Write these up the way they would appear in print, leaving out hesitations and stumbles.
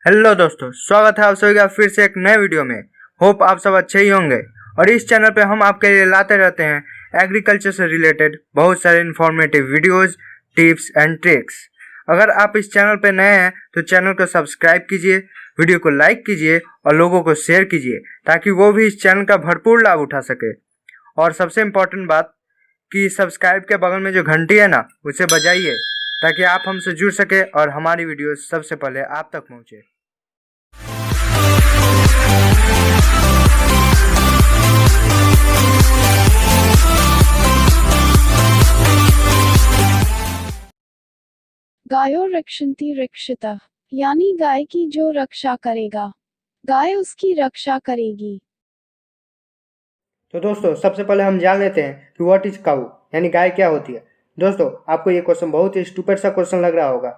Hello दोस्तों, स्वागत है आप सभी का फिर से एक नए वीडियो में। होप आप सब अच्छे ही होंगे। और इस चैनल पे हम आपके लिए लाते रहते हैं एग्रीकल्चर से रिलेटेड बहुत सारे informative videos, tips and tricks. अगर आप इस चैनल पे नए हैं तो चैनल को सब्सक्राइब कीजिए, वीडियो को लाइक कीजिए और लोगों को शेयर कीजिए ताकि वो भी इस चैनल का भरपूर लाभ उठा सके। और सबसे इम्पोर्टेंट बात कि सब्सक्राइब के बगल में जो घंटी है ना, उसे बजाइए ताकि आप हमसे जुड़ सके और हमारी वीडियो सबसे पहले आप तक पहुंचे। गायो रक्षन्ति रक्षितः, यानी गाय की जो रक्षा करेगा, गाय उसकी रक्षा करेगी। तो दोस्तों, सबसे पहले हम जान लेते हैं कि व्हाट इज काऊ, यानी गाय क्या होती है। दोस्तों, आपको ये क्वेश्चन बहुत ही स्टूपिड सा क्वेश्चन लग रहा होगा,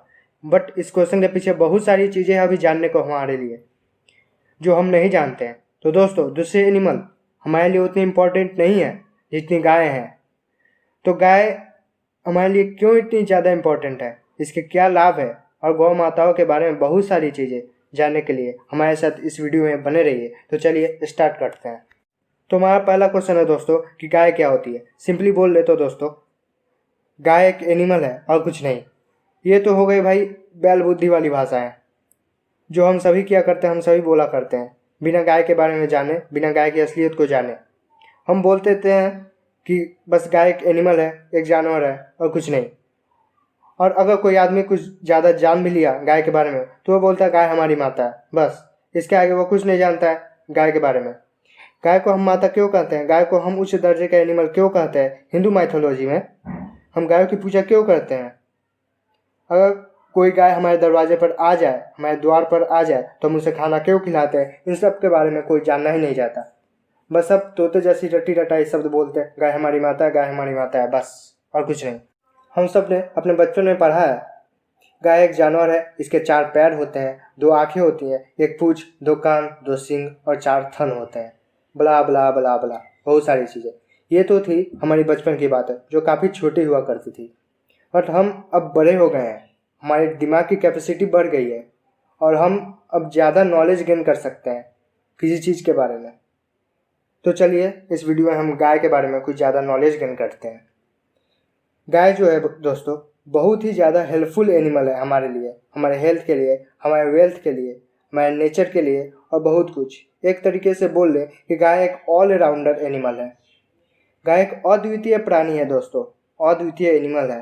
बट इस क्वेश्चन के पीछे बहुत सारी चीज़ें अभी जानने को हमारे लिए जो हम नहीं जानते हैं। तो दोस्तों, दूसरे एनिमल हमारे लिए उतनी इम्पोर्टेंट नहीं है जितनी गाय है। तो गाय हमारे लिए क्यों इतनी ज़्यादा इम्पोर्टेंट है, इसके क्या लाभ है, और गौ माताओं के बारे में बहुत सारी चीज़ें जानने के लिए हमारे साथ इस वीडियो में बने रहिए। तो चलिए स्टार्ट करते हैं। तो हमारा पहला क्वेश्चन है दोस्तों कि गाय क्या होती है। सिंपली बोल ले तो दोस्तों, गाय एक एनिमल है और कुछ नहीं। ये तो हो गई भाई बैल बुद्धि वाली भाषाएं, जो हम सभी क्या करते हैं, हम सभी बोला करते हैं बिना गाय के बारे में जाने, बिना गाय की असलियत को जाने। हम बोलते थे हैं कि बस गाय एक एनिमल है, एक जानवर है और कुछ नहीं। और अगर कोई आदमी कुछ ज़्यादा जान भी लिया गाय के बारे में तो वो बोलता है गाय हमारी माता है, बस। इसके आगे वो कुछ नहीं जानता है गाय के बारे में। गाय को हम माता क्यों कहते हैं, गाय को हम उच्च दर्जे का एनिमल क्यों कहते हैं, हिंदू माइथोलॉजी में हम गायों की पूजा क्यों करते हैं। अगर कोई गाय हमारे दरवाजे पर आ जाए, हमारे द्वार पर आ जाए, तो हम उसे खाना क्यों खिलाते हैं, इन सब के बारे में कोई जानना ही नहीं चाहता। बस सब तोते जैसी रट्टी रटाई शब्द बोलते हैं, गाय हमारी माता है, गाय हमारी माता है, बस, और कुछ नहीं। हम सब ने अपने बचपन में पढ़ा है गाय एक जानवर है, इसके 4 पैर होते हैं, 2 आंखें होती हैं, एक पूंछ, 2 कान, 2 सींग और 4 थन होते हैं, बला बला बला बला, बहुत सारी चीज़ें। ये तो थी हमारी बचपन की बात है जो काफ़ी छोटी हुआ करती थी। बट हम अब बड़े हो गए हैं, हमारे दिमाग की कैपेसिटी बढ़ गई है और हम अब ज़्यादा नॉलेज गेन कर सकते हैं किसी चीज़ के बारे में। तो चलिए इस वीडियो में हम गाय के बारे में कुछ ज़्यादा नॉलेज गेन करते हैं। गाय जो है दोस्तों बहुत ही ज़्यादा हेल्पफुल एनिमल है हमारे लिए, हमारे हेल्थ के लिए, हमारे वेल्थ के लिए, हमारे नेचर के लिए और बहुत कुछ। एक तरीके से बोल लें कि गाय एक ऑल राउंडर एनिमल है। गाय एक अद्वितीय प्राणी है दोस्तों, अद्वितीय एनिमल है।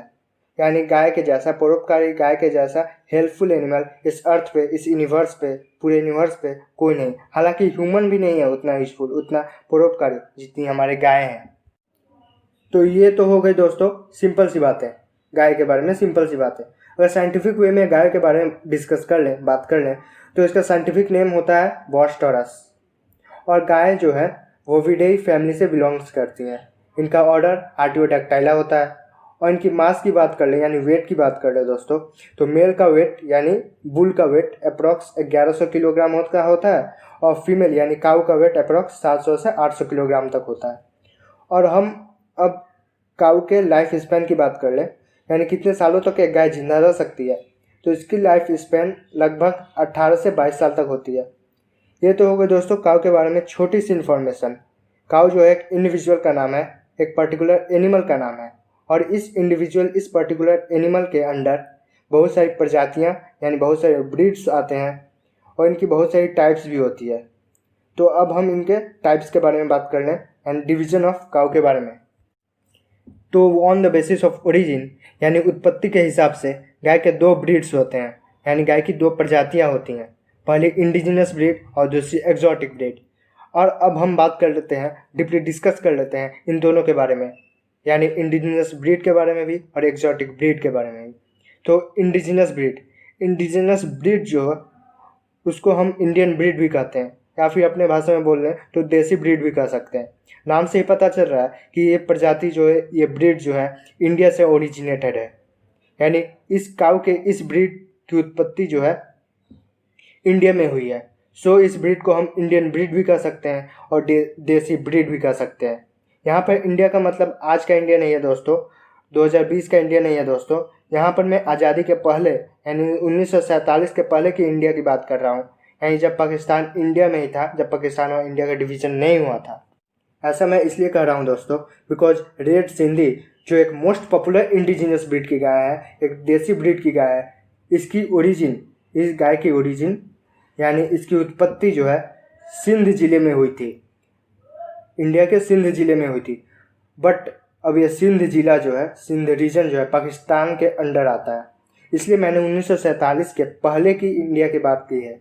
यानी गाय के जैसा परोपकारी, गाय के जैसा हेल्पफुल एनिमल इस अर्थ पे, इस यूनिवर्स पे, पूरे यूनिवर्स पे कोई नहीं। हालांकि ह्यूमन भी नहीं है उतना यूजफुल, उतना परोपकारी जितनी हमारे गाय हैं। तो ये तो हो गई दोस्तों सिंपल सी बात है, गाय के बारे में सिंपल सी बात है। अगर साइंटिफिक वे में गाय के बारे में डिस्कस कर लें, बात कर लें, तो इसका साइंटिफिक नेम होता है बॉस टॉरस। और गाय जो है ओविडेई फैमिली से बिलोंग्स करती है। इनका ऑर्डर आर्टियोडैक्टाइला होता है। और इनकी मास की बात कर लें, यानी वेट की बात कर लें दोस्तों, तो मेल का वेट यानी बुल का वेट अप्रॉक्स 1100 किलोग्राम होता है और फीमेल यानी काऊ का वेट अप्रॉक्स 700 से 800 किलोग्राम तक होता है। और हम अब काऊ के लाइफ स्पैन की बात कर लें, यानी कितने सालों तक एक गाय जिंदा रह सकती है, तो इसकी लाइफ स्पैन लगभग 18 से 22 साल तक होती है। ये तो हो गए दोस्तों काऊ के बारे में छोटी सी इन्फॉर्मेशन। काऊ जो है एक इंडिविजुअल का नाम है, एक पर्टिकुलर एनिमल का नाम है। और इस इंडिविजुअल, इस पर्टिकुलर एनिमल के अंडर बहुत सारी प्रजातियाँ यानी बहुत सारे ब्रीड्स आते हैं और इनकी बहुत सारी टाइप्स भी होती है। तो अब हम इनके टाइप्स के बारे में बात कर लें एंड डिवीजन ऑफ काऊ के बारे में। तो on the basis of origin यानी उत्पत्ति के हिसाब से गाय के 2 ब्रीड्स होते हैं, यानी गाय की 2 प्रजातियां होती हैं। पहली इंडिजिनस ब्रीड और दूसरी एक्जॉटिक ब्रीड। और अब हम बात कर लेते हैं, डीपली डिस्कस कर लेते हैं इन दोनों के बारे में, यानी इंडिजिनस ब्रीड के बारे में भी और एक्जॉटिक ब्रीड के बारे में भी। तो इंडिजिनस ब्रीड जो है उसको हम इंडियन ब्रीड भी कहते हैं, या फिर अपने भाषा में बोल लें तो देसी ब्रीड भी कह सकते हैं। नाम से ही पता चल रहा है कि ये प्रजाति जो है, ये ब्रीड जो है इंडिया से ओरिजिनेटेड है। यानी इस काऊ के, इस ब्रीड की उत्पत्ति जो है इंडिया में हुई है। सो इस ब्रीड को हम इंडियन ब्रीड भी कह सकते हैं और देसी ब्रीड भी कह सकते हैं। यहाँ पर इंडिया का मतलब आज का इंडिया नहीं है दोस्तों, 2020 का इंडिया नहीं है दोस्तों। यहाँ पर मैं आज़ादी के पहले यानी 1947 के पहले की इंडिया की बात कर रहा हूँ, यानी जब पाकिस्तान इंडिया में ही था, जब पाकिस्तान और इंडिया का डिवीज़न नहीं हुआ था। ऐसा मैं इसलिए कह रहा हूँ दोस्तों बिकॉज रेड सिंधी जो एक मोस्ट पॉपुलर इंडिजिनस ब्रीड की गाय है, एक देसी ब्रीड की गाय है, इसकी ओरिजिन, इस गाय की ओरिजिन यानी इसकी उत्पत्ति जो है सिंध ज़िले में हुई थी, इंडिया के सिंध ज़िले में हुई थी। बट अब ये सिंध ज़िला जो है, सिंध रीजन जो है पाकिस्तान के अंडर आता है, इसलिए मैंने 1947 के पहले की इंडिया की बात की है।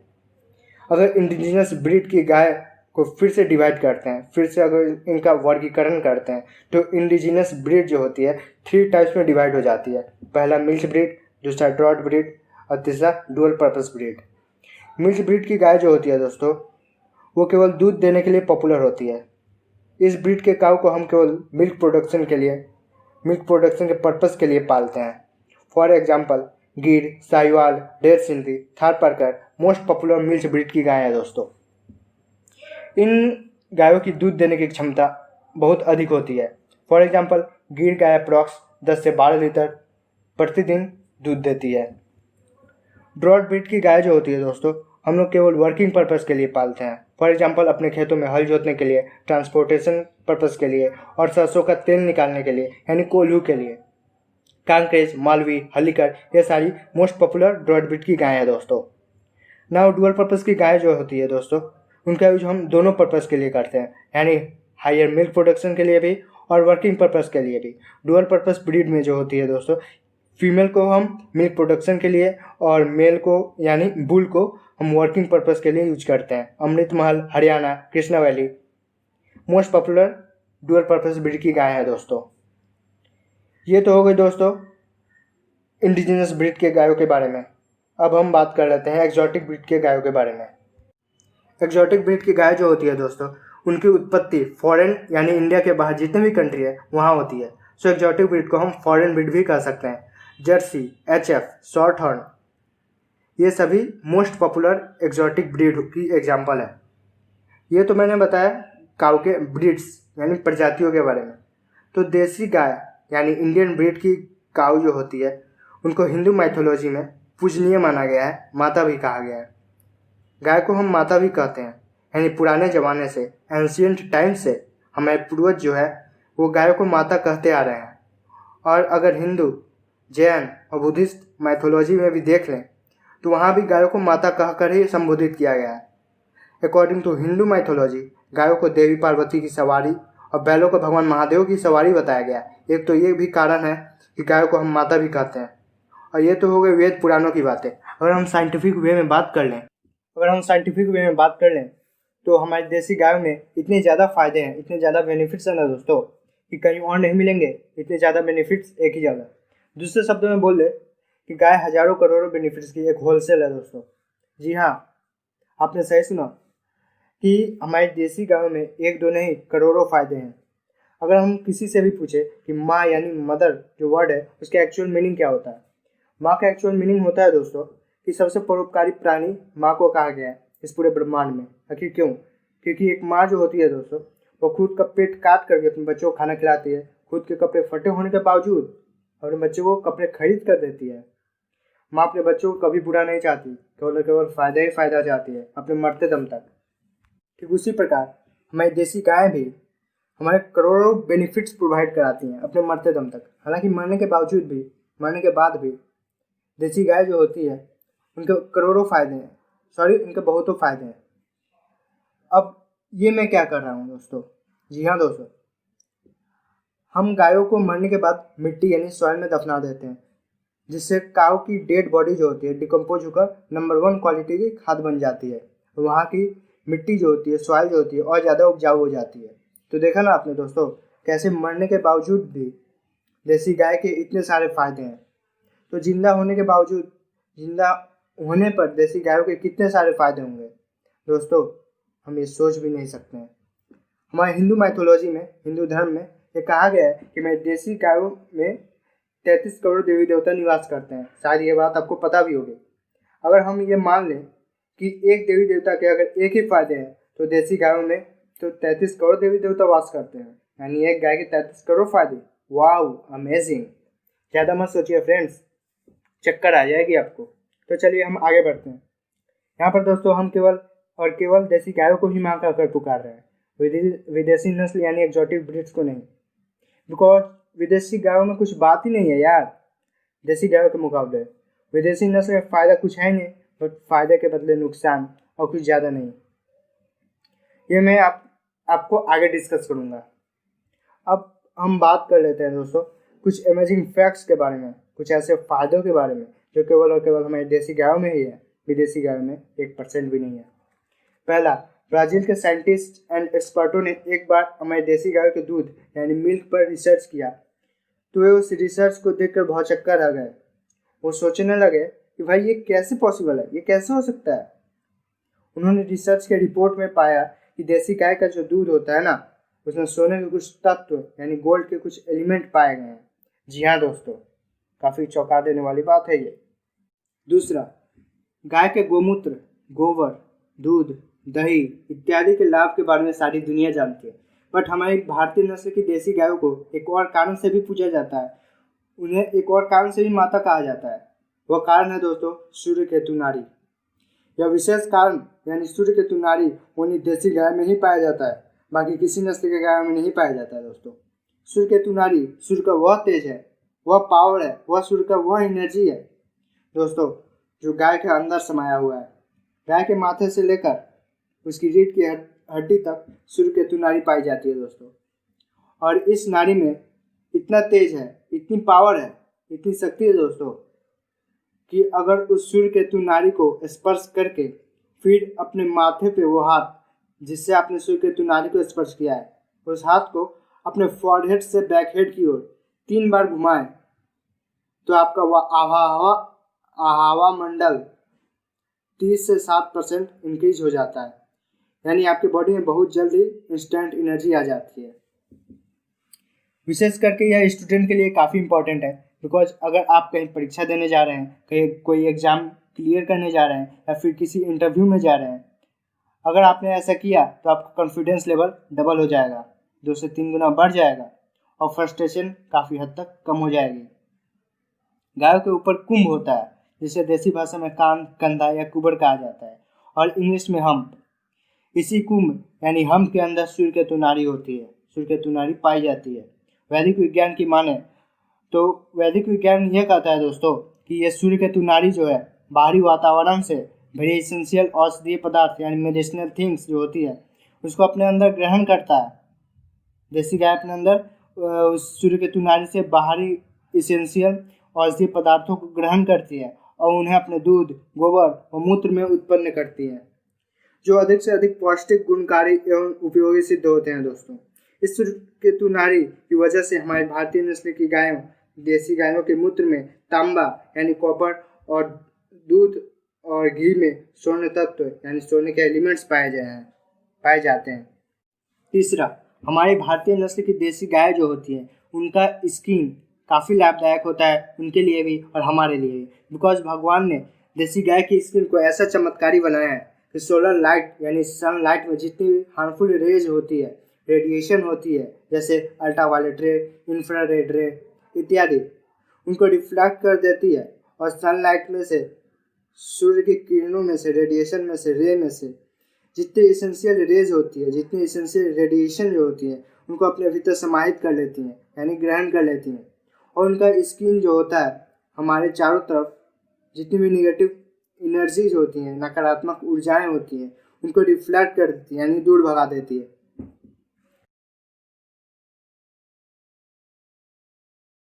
अगर इंडिजिनस ब्रीड की गाय को फिर से डिवाइड करते हैं, फिर से अगर इनका वर्गीकरण करते हैं, तो इंडिजिनस ब्रीड जो होती है 3 टाइप्स में डिवाइड हो जाती है। पहला मिल्क ब्रीड, दूसरा ड्रॉट ब्रीड और तीसरा dual purpose breed. Milk breed की गाय जो होती है दोस्तों, वो केवल दूध देने के लिए पॉपुलर होती है। इस ब्रीड के काऊ को हम केवल मिल्क प्रोडक्शन के पर्पस के लिए पालते हैं। फॉर एग्जाम्पल गिर, Sahiwal, red Sindhi, Tharparkar most popular milk breed की गाय है दोस्तों। इन गायों की दूध देने की क्षमता बहुत अधिक होती है। फॉर एग्जाम्पल गिर गाय अप्रॉक्स 10 से 12 लीटर प्रतिदिन दूध देती है। ड्रॉट ब्रीड की गाय जो होती है दोस्तों, हम लोग केवल वर्किंग पर्पस के लिए पालते हैं। फॉर एग्जांपल अपने खेतों में हल जोतने के लिए, ट्रांसपोर्टेशन पर्पस के लिए और सरसों का तेल निकालने के लिए यानी कोल्हू के लिए। कांक्रेज, मालवी, हल्लीकर ये सारी मोस्ट पॉपुलर ड्रॉट ब्रीड की गाय है दोस्तों। नाउ डुअल पर्पस की गाय जो होती है दोस्तों, उनका यूज हम दोनों पर्पस के लिए करते हैं, यानी हायर मिल्क प्रोडक्शन के लिए भी और वर्किंग पर्पस के लिए भी। डुअल पर्पस ब्रीड में जो होती है दोस्तों, फीमेल को हम मिल्क प्रोडक्शन के लिए और मेल को यानी बुल को हम वर्किंग पर्पस के लिए यूज करते हैं। Amrit Mahal, Haryana, Krishna valley most popular dual purpose breed की गाय है दोस्तों। ये तो हो गई दोस्तों इंडिजिनस ब्रीड के गायों के बारे में। अब हम बात कर लेते हैं एक्जॉटिक ब्रीड के गायों के बारे में। एक्जॉटिक ब्रीड की गाय जो होती है दोस्तों, उनकी उत्पत्ति फॉरेन यानी इंडिया के बाहर जितने भी कंट्री है वहाँ होती है। सो एक्जॉटिक ब्रीड को हम फॉरेन ब्रीड भी कह सकते हैं। जर्सी, एचएफ, शॉर्ट हॉर्न ये सभी मोस्ट पॉपुलर एक्जॉटिक ब्रीड की एग्जाम्पल है। ये तो मैंने बताया काऊ के ब्रीड्स यानी प्रजातियों के बारे में। तो देसी गाय यानी इंडियन ब्रीड की काऊ जो होती है, उनको हिंदू माइथोलॉजी में पूजनीय माना गया है, माता भी कहा गया है। गाय को हम माता भी कहते हैं, यानी पुराने ज़माने से, एंशियंट टाइम से हमारे पूर्वज जो है वो गायों को माता कहते आ रहे हैं। और अगर हिंदू, जैन और बुद्धिस्ट माइथोलॉजी में भी देख लें तो वहाँ भी गायों को माता कहकर ही संबोधित किया गया है। अकॉर्डिंग टू हिंदू माइथोलॉजी गायों को देवी पार्वती की सवारी और बैलों को भगवान महादेव की सवारी बताया गया। एक तो ये भी कारण है कि गायों को हम माता भी कहते हैं। और ये तो हो गए वेद पुराणों की बातें। अगर हम साइंटिफिक वे में बात कर लें तो हमारी देसी गायों में इतने ज़्यादा फ़ायदे हैं, इतने ज़्यादा बेनिफिट्स हैं ना दोस्तों कि कहीं और नहीं मिलेंगे इतने ज़्यादा बेनिफिट्स एक ही जगह। दूसरे शब्दों में बोल ले कि गाय हज़ारों करोड़ों बेनिफिट्स की एक होलसेल है दोस्तों। जी हाँ, आपने सही सुना कि हमारी देसी गायों में एक दो नहीं करोड़ों फ़ायदे हैं। अगर हम किसी से भी पूछे कि माँ यानी मदर जो वर्ड है उसका एक्चुअल मीनिंग क्या होता है, माँ का एक्चुअल मीनिंग होता है दोस्तों कि सबसे परोपकारी प्राणी माँ को कहा गया है इस पूरे ब्रह्मांड में। आखिर क्यों? क्योंकि एक माँ जो होती है दोस्तों, वो खुद का पेट काट करके अपने बच्चों को खाना खिलाती है, खुद के कपड़े फटे होने के बावजूद अपने बच्चों को कपड़े खरीद कर देती है। माँ अपने बच्चों को कभी बुरा नहीं चाहती, केवल फ़ायदा ही फ़ायदा चाहती है अपने मरते दम तक। ठीक उसी प्रकार हमारी देसी गाय भी हमारे करोड़ों बेनिफिट्स प्रोवाइड कराती हैं अपने मरते दम तक। हालांकि मरने के बाद भी देसी गाय जो होती है उनके करोड़ों फ़ायदे हैं, इनके बहुतों फ़ायदे हैं। अब ये मैं क्या कर रहा हूँ दोस्तों? जी हाँ दोस्तों, हम गायों को मरने के बाद मिट्टी यानी सॉइल में दफना देते हैं, जिससे काऊ की डेड बॉडी जो होती है डिकम्पोज होकर नंबर 1 क्वालिटी की खाद बन जाती है। वहाँ की मिट्टी जो होती है, सॉइल जो होती है और ज़्यादा उपजाऊ हो जाती है। तो देखा ना आपने दोस्तों कैसे मरने के बावजूद भी देसी गाय के इतने सारे फ़ायदे हैं। तो जिंदा होने पर देसी गायों के कितने सारे फ़ायदे होंगे दोस्तों, हम ये सोच भी नहीं सकते हैं। हमारे हिंदू माइथोलॉजी में, हिंदू धर्म में ये कहा गया है कि मैं देसी गायों में 33 करोड़ देवी देवता निवास करते हैं। शायद ये बात आपको पता भी होगी। अगर हम ये मान लें कि एक देवी देवता के अगर एक ही फायदे हैं तो देसी गायों में तो 33 करोड़ देवी देवता वास करते हैं, यानी एक गाय के 33 करोड़ फायदे। Wow, amazing. ज़्यादा मत सोचिए फ्रेंड्स, चक्कर आ जाएगी आपको। तो चलिए हम आगे बढ़ते हैं। यहाँ पर दोस्तों हम केवल देसी गायों को ही माँ कहकर पुकार रहे हैं, विदेशी नस्ल यानी एक्जोटिक ब्रीड्स को नहीं। बिकॉज विदेशी गायों में कुछ बात ही नहीं है यार देसी गायों के मुकाबले। विदेशी नस्ल में फ़ायदा कुछ है नहीं, बट फ़ायदे के बदले नुकसान और कुछ ज़्यादा नहीं। ये मैं आपको आगे डिस्कस करूँगा। अब हम बात कर लेते हैं दोस्तों कुछ अमेजिंग फैक्ट्स के बारे में, कुछ ऐसे फ़ायदों के बारे में जो केवल और केवल हमारे देसी गायों में ही है, विदेशी गायों में 1% भी नहीं है। पहला, ब्राज़ील के साइंटिस्ट एंड एक्सपर्टों ने एक बार हमारे देसी गायों के दूध यानी मिल्क पर रिसर्च किया, तो वे उस रिसर्च को देखकर बहुत चक्कर रह गए। वो सोचने लगे कि भाई ये कैसे पॉसिबल है, ये कैसे हो सकता है। उन्होंने रिसर्च के रिपोर्ट में पाया कि देसी गाय का जो दूध होता है ना, उसमें सोने के कुछ तत्व यानी गोल्ड के कुछ एलिमेंट पाए गए हैं। जी हाँ दोस्तों, काफ़ी चौंका देने वाली बात है ये। दूसरा, गाय के गोमूत्र, गोबर, दूध, दही इत्यादि के लाभ के बारे में सारी दुनिया जानती है, बट हमारी भारतीय नस्ल की देसी गायों को एक और कारण से भी पूजा जाता है, उन्हें एक और कारण से भी माता कहा जाता है। वह कारण है दोस्तों सूर्य केतु नारी। यह विशेष कारण यानी सूर्य केतु नारी उन्हीं देसी गाय में ही पाया जाता है, बाकी किसी नस्ल के गायों में नहीं पाया जाता है दोस्तों। सूर्य केतु नारी सूर्य का वह तेज है, वह पावर है, वह सूर्य का वह एनर्जी है दोस्तों जो गाय के अंदर समाया हुआ है। गाय के माथे से लेकर उसकी रीढ़ की हड्डी तक सूर्य केतु नारी पाई जाती है दोस्तों। और इस नारी में इतना तेज है, इतनी पावर है, इतनी शक्ति है दोस्तों कि अगर उस सूर्य केतु नारी को स्पर्श करके फिर अपने माथे पे वो हाथ जिससे आपने सूर्य केतु नारी को स्पर्श किया है, उस हाथ को अपने फॉरहेड से बैकहेड की ओर 3 बार घुमाएं, तो आपका वह आहावा मंडल 30 से 7% इंक्रीज हो जाता है। यानी आपके बॉडी में बहुत जल्दी इंस्टेंट एनर्जी आ जाती है। विशेष करके यह स्टूडेंट के लिए काफ़ी इंपॉर्टेंट है, बिकॉज अगर आप कहीं परीक्षा देने जा रहे हैं, कहीं कोई एग्ज़ाम क्लियर करने जा रहे हैं या फिर किसी इंटरव्यू में जा रहे हैं, अगर आपने ऐसा किया तो आपका कॉन्फिडेंस लेवल डबल हो जाएगा, 2 से 3 गुना बढ़ जाएगा और फ्रस्ट्रेशन काफ़ी हद तक कम हो जाएगी। गायों के ऊपर कुंभ होता है, जिसे देसी भाषा में कान, कंधा या कुबर कहा जाता है, और इंग्लिश में हम्प। इसी कुंभ यानी हम्प के अंदर सूर्य केतु नारी होती है, सूर्य केतु नारी पाई जाती है। वैदिक विज्ञान की माने तो वैदिक विज्ञान यह कहता है दोस्तों कि यह सूर्य केतु नारी जो है बाहरी वातावरण से वेरी एसेंशियल औषधीय पदार्थ यानी मेडिसिनल थिंग्स जो होती है उसको अपने अंदर ग्रहण करता है। देसी गाय अपने अंदर उस सूर्य केतु नारी से बाहरी एसेंशियल औषधीय पदार्थों को ग्रहण करती है और उन्हें अपने दूध, गोबर और मूत्र में उत्पन्न करती है, जो अधिक से अधिक पौष्टिक, गुणकारी एवं उपयोगी सिद्ध होते हैं दोस्तों। इस सूर्य केतु नारी की वजह से हमारे भारतीय नस्ल की गायों, देसी गायों के मूत्र में तांबा यानी कॉपर और दूध और घी में स्वर्ण तत्व यानी सोने के एलिमेंट्स पाए जाते हैं। तीसरा, हमारी भारतीय नस्ल की देसी गाय जो होती है उनका स्किन काफ़ी लाभदायक होता है, उनके लिए भी और हमारे लिए भी, बिकॉज भगवान ने देसी गाय की स्किन को ऐसा चमत्कारी बनाया है कि सोलर लाइट यानी सनलाइट में जितनी भी हार्मफुल रेज होती है, रेडिएशन होती है, जैसे अल्ट्रावायलेट रे, इंफ्रारेड रे इत्यादि, उनको रिफ्लेक्ट कर देती है। और सनलाइट में से, सूर्य की किरणों में से, रेडिएशन में से, रे में से जितनी इसेंशियल रेज होती है, जितनी इसेंशियल रेडिएशन जो होती है उनको अपने भीतर समाहित कर लेती हैं यानी ग्रहण कर लेती हैं। और उनका स्किन जो होता है हमारे चारों तरफ जितनी भी निगेटिव एनर्जीज होती हैं, नकारात्मक ऊर्जाएं होती हैं, उनको रिफ्लेक्ट कर देती है यानी दूर भगा देती है।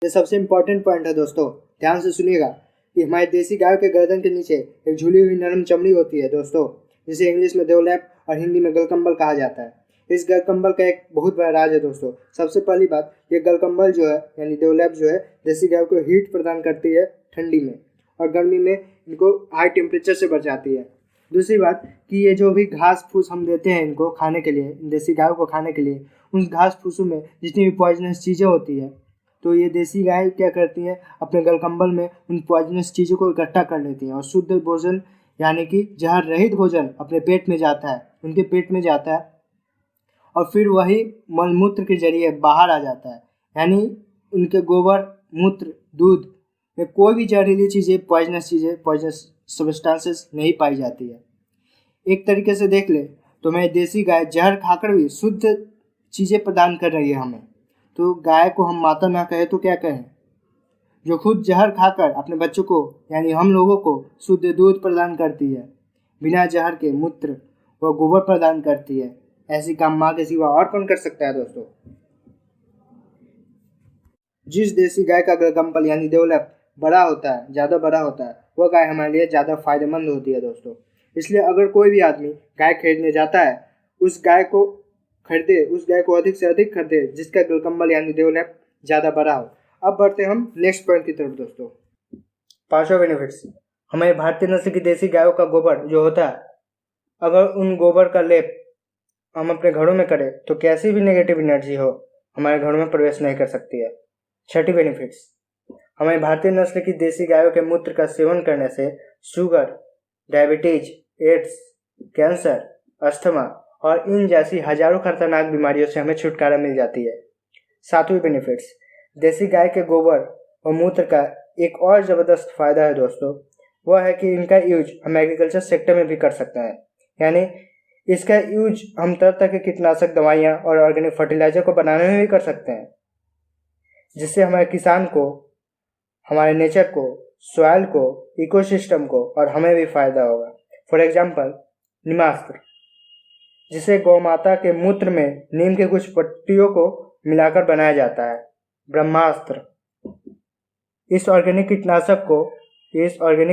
ये सबसे इम्पोर्टेंट पॉइंट है दोस्तों, ध्यान से सुनिएगा कि हमारे देसी गाय के गर्दन के नीचे एक झूली हुई नरम चमड़ी होती है दोस्तों, जिसे इंग्लिश में देवलैप और हिंदी में गलकंबल कहा जाता है। इस गलकंबल का एक बहुत बड़ा राज है दोस्तों। सबसे पहली बात, ये गलकंबल जो है यानी देवलैप जो है देसी गाय को हीट प्रदान करती है ठंडी में, और गर्मी में इनको हाई टेम्परेचर से बचाती है। दूसरी बात कि ये जो भी घास फूस हम देते हैं इनको खाने के लिए, देसी गायों को खाने के लिए, उन घास फूसों में जितनी भी पॉइजनस चीज़ें होती है, तो ये देसी गाय क्या करती हैं, अपने गलकंबल में उन पॉइजनस चीज़ों को इकट्ठा कर लेती हैं और शुद्ध भोजन यानी कि जहर रहित भोजन अपने पेट में जाता है, उनके पेट में जाता है और फिर वही मलमूत्र के जरिए बाहर आ जाता है। यानी उनके गोबर मूत्र, दूध में कोई भी जहरीली चीज़ें, पॉइजनस सब्सटेंसेस नहीं पाई जाती है। एक तरीके से देख ले तो मैं देसी गाय जहर खाकर भी शुद्ध चीज़ें प्रदान कर रही है हमें। तो गाय को हम माता ना कहे तो क्या कहें, जो खुद जहर खाकर अपने बच्चों को यानी हम लोगों को शुद्ध दूध प्रदान करती है, बिना जहर के मूत्र व गोबर प्रदान करती है। ऐसी काम माँ के सिवा और कौन कर सकता है दोस्तों। जिस देसी गाय का गलगम्पल यानी देवलप बड़ा होता है, ज़्यादा बड़ा होता है, वह गाय हमारे लिए ज़्यादा फायदेमंद होती है दोस्तों। इसलिए अगर कोई भी आदमी गाय खरीदने जाता है, उस गाय को अधिक से अधिक खरीदे जिसका गलगम्पल यानी देवलप ज़्यादा बड़ा हो। अब बढ़ते हम नेक्स्ट पॉइंट की तरफ दोस्तों। 5वां बेनिफिट्स। हमारे भारतीय नस्ल की देसी गायों का गोबर जो होता है, अगर उन गोबर का लेप हम अपने घरों में करें तो कैसी भी नेगेटिव एनर्जी हो हमारे घरों में प्रवेश नहीं कर सकती है। 6ठी बेनिफिट्स। हमारी भारतीय नस्ल की देसी गायों के मूत्र का सेवन करने से sugar, diabetes, AIDS, cancer, asthma और इन जैसी हजारों खतरनाक बीमारियों से हमें छुटकारा मिल जाती है। 7वीं बेनिफिट्स। देसी गाय के गोबर और मूत्र का एक और ज़बरदस्त फायदा है दोस्तों, वह है कि इनका यूज हम एग्रीकल्चर सेक्टर में भी कर सकते हैं। यानी इसका यूज हम तरह तरह के कीटनाशक दवाइयाँ और ऑर्गेनिक फर्टिलाइजर को बनाने में भी कर सकते हैं, जिससे हमारे किसान को, हमारे नेचर को, सॉइल को, इकोसिस्टम को और हमें भी फायदा होगा। फॉर एग्जाम्पल नीमास्त्र, जिसे गौ माता के मूत्र में नीम के कुछ पत्तियों को मिलाकर बनाया जाता है। ब्रह्मास्त्र, इस ऑर्गेनिक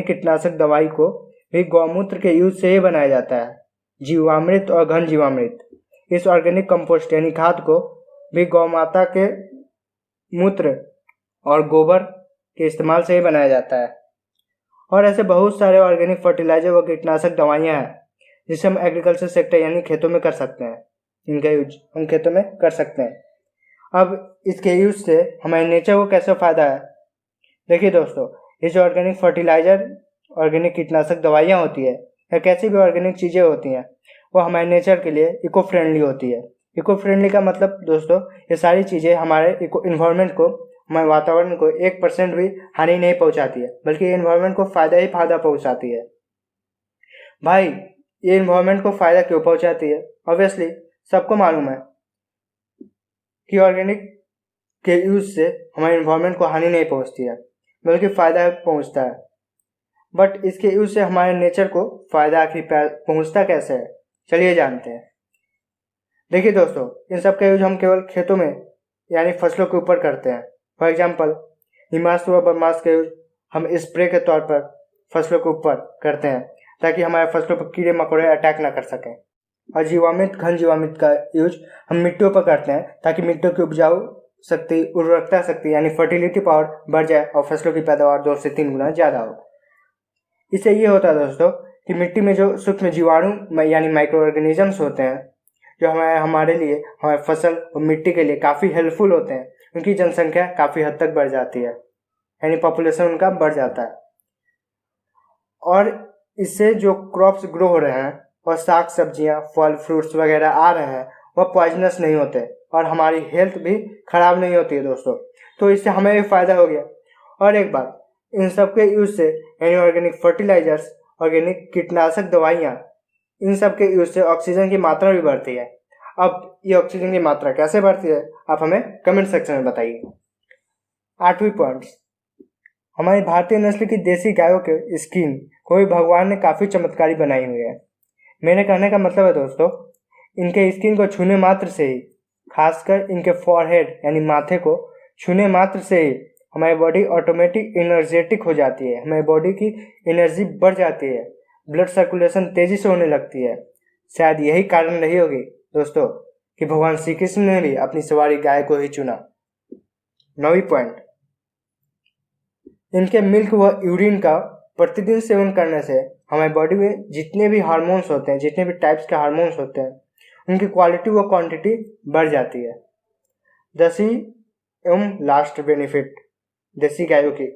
कीटनाशक दवाई को भी गौमूत्र के यूज से ही बनाया जाता है। जीवामृत और घन जीवामृत, इस ऑर्गेनिक कंपोस्ट यानी खाद को भी गौ माता के मूत्र और गोबर के इस्तेमाल से ही बनाया जाता है। और ऐसे बहुत सारे ऑर्गेनिक फर्टिलाइजर व कीटनाशक दवाइयाँ हैं जिसे हम एग्रीकल्चर सेक्टर यानी खेतों में कर सकते हैं। इनका यूज हम खेतों में कर सकते हैं। अब इसके यूज से हमारे नेचर को कैसे फ़ायदा है, देखिए दोस्तों, ये जो ऑर्गेनिक फर्टिलाइजर, ऑर्गेनिक कीटनाशक दवाइयाँ होती है या कैसी भी ऑर्गेनिक चीज़ें होती हैं, वो हमारे नेचर के लिए इको फ्रेंडली होती है। इको फ्रेंडली का मतलब दोस्तों, ये सारी चीज़ें हमारे इन्वायरमेंट को, हमारे वातावरण को 1% भी हानि नहीं पहुंचाती है, बल्कि ये इन्वायरमेंट को फ़ायदा ही फ़ायदा पहुंचाती है। भाई, ये इन्वायरमेंट को फ़ायदा क्यों पहुंचाती है? ऑब्वियसली सबको मालूम है कि ऑर्गेनिक के यूज से हमारे इन्वायरमेंट को हानि नहीं पहुंचती है, बल्कि फ़ायदा पहुंचता है। बट इसके यूज से हमारे नेचर को फ़ायदा आखिर पहुंचता कैसे है, चलिए जानते हैं। देखिए दोस्तों, इन सब का यूज हम केवल खेतों में यानी फसलों के ऊपर करते हैं। फॉर एग्जाम्पल नीमास्त्र व ब्रह्मास्त्र का यूज हम स्प्रे के तौर पर फसलों के ऊपर करते हैं ताकि हमारे फसलों पर कीड़े मकोड़े अटैक ना कर सकें। और जीवामृत, घन जीवामृत का यूज हम मिट्टियों पर करते हैं ताकि मिट्टियों की उपजाऊ शक्ति, उर्वरकता शक्ति यानी फर्टिलिटी पावर बढ़ जाए और फसलों की पैदावार 2 से 3 गुना ज़्यादा हो। इससे ये होता है दोस्तों कि मिट्टी में जो सूक्ष्म जीवाणु यानी माइक्रो ऑर्गेनिजम्स होते हैं, जो हमारे लिए, हमारे फसल और मिट्टी के लिए काफ़ी हेल्पफुल होते हैं, उनकी जनसंख्या काफ़ी हद तक बढ़ जाती है, यानी पॉपुलेशन उनका बढ़ जाता है। और इससे जो क्रॉप्स ग्रो हो रहे हैं और साग सब्जियां, फल, फ्रूट्स वगैरह आ रहे हैं, वह पॉइजनस नहीं होते और हमारी हेल्थ भी ख़राब नहीं होती है दोस्तों। तो इससे हमें भी फ़ायदा हो गया। और एक बात, इन सब के यूज से यानी ऑर्गेनिक फर्टिलाइजर्स, ऑर्गेनिक कीटनाशक दवाइयाँ, इन सब के यूज से ऑक्सीजन की मात्रा भी बढ़ती है। अब ये ऑक्सीजन की मात्रा कैसे बढ़ती है, आप हमें कमेंट सेक्शन में बताइए। 8वीं पॉइंट्स। हमारी भारतीय नस्ल की देसी गायों के स्किन को भी भगवान ने काफ़ी चमत्कारी बनाई हुई है। मेरे कहने का मतलब है दोस्तों, इनके स्किन को छूने मात्र से ही, खासकर इनके फॉरहेड यानी माथे को छूने मात्र से ही हमारी बॉडी ऑटोमेटिक एनर्जेटिक हो जाती है, हमारी बॉडी की एनर्जी बढ़ जाती है, ब्लड सर्कुलेशन तेजी से होने लगती है। शायद यही कारण रही होगी दोस्तों कि भगवान श्री कृष्ण ने भी अपनी सवारी गाय को ही चुना। 9वीं पॉइंट। इनके मिल्क व यूरिन का प्रतिदिन सेवन करने से हमारी बॉडी में जितने भी हार्मोन्स होते हैं, जितने भी टाइप्स के हार्मोन्स होते हैं, उनकी क्वालिटी व क्वांटिटी बढ़ जाती है। 10वीं एवं लास्ट बेनिफिट देसी गायों की।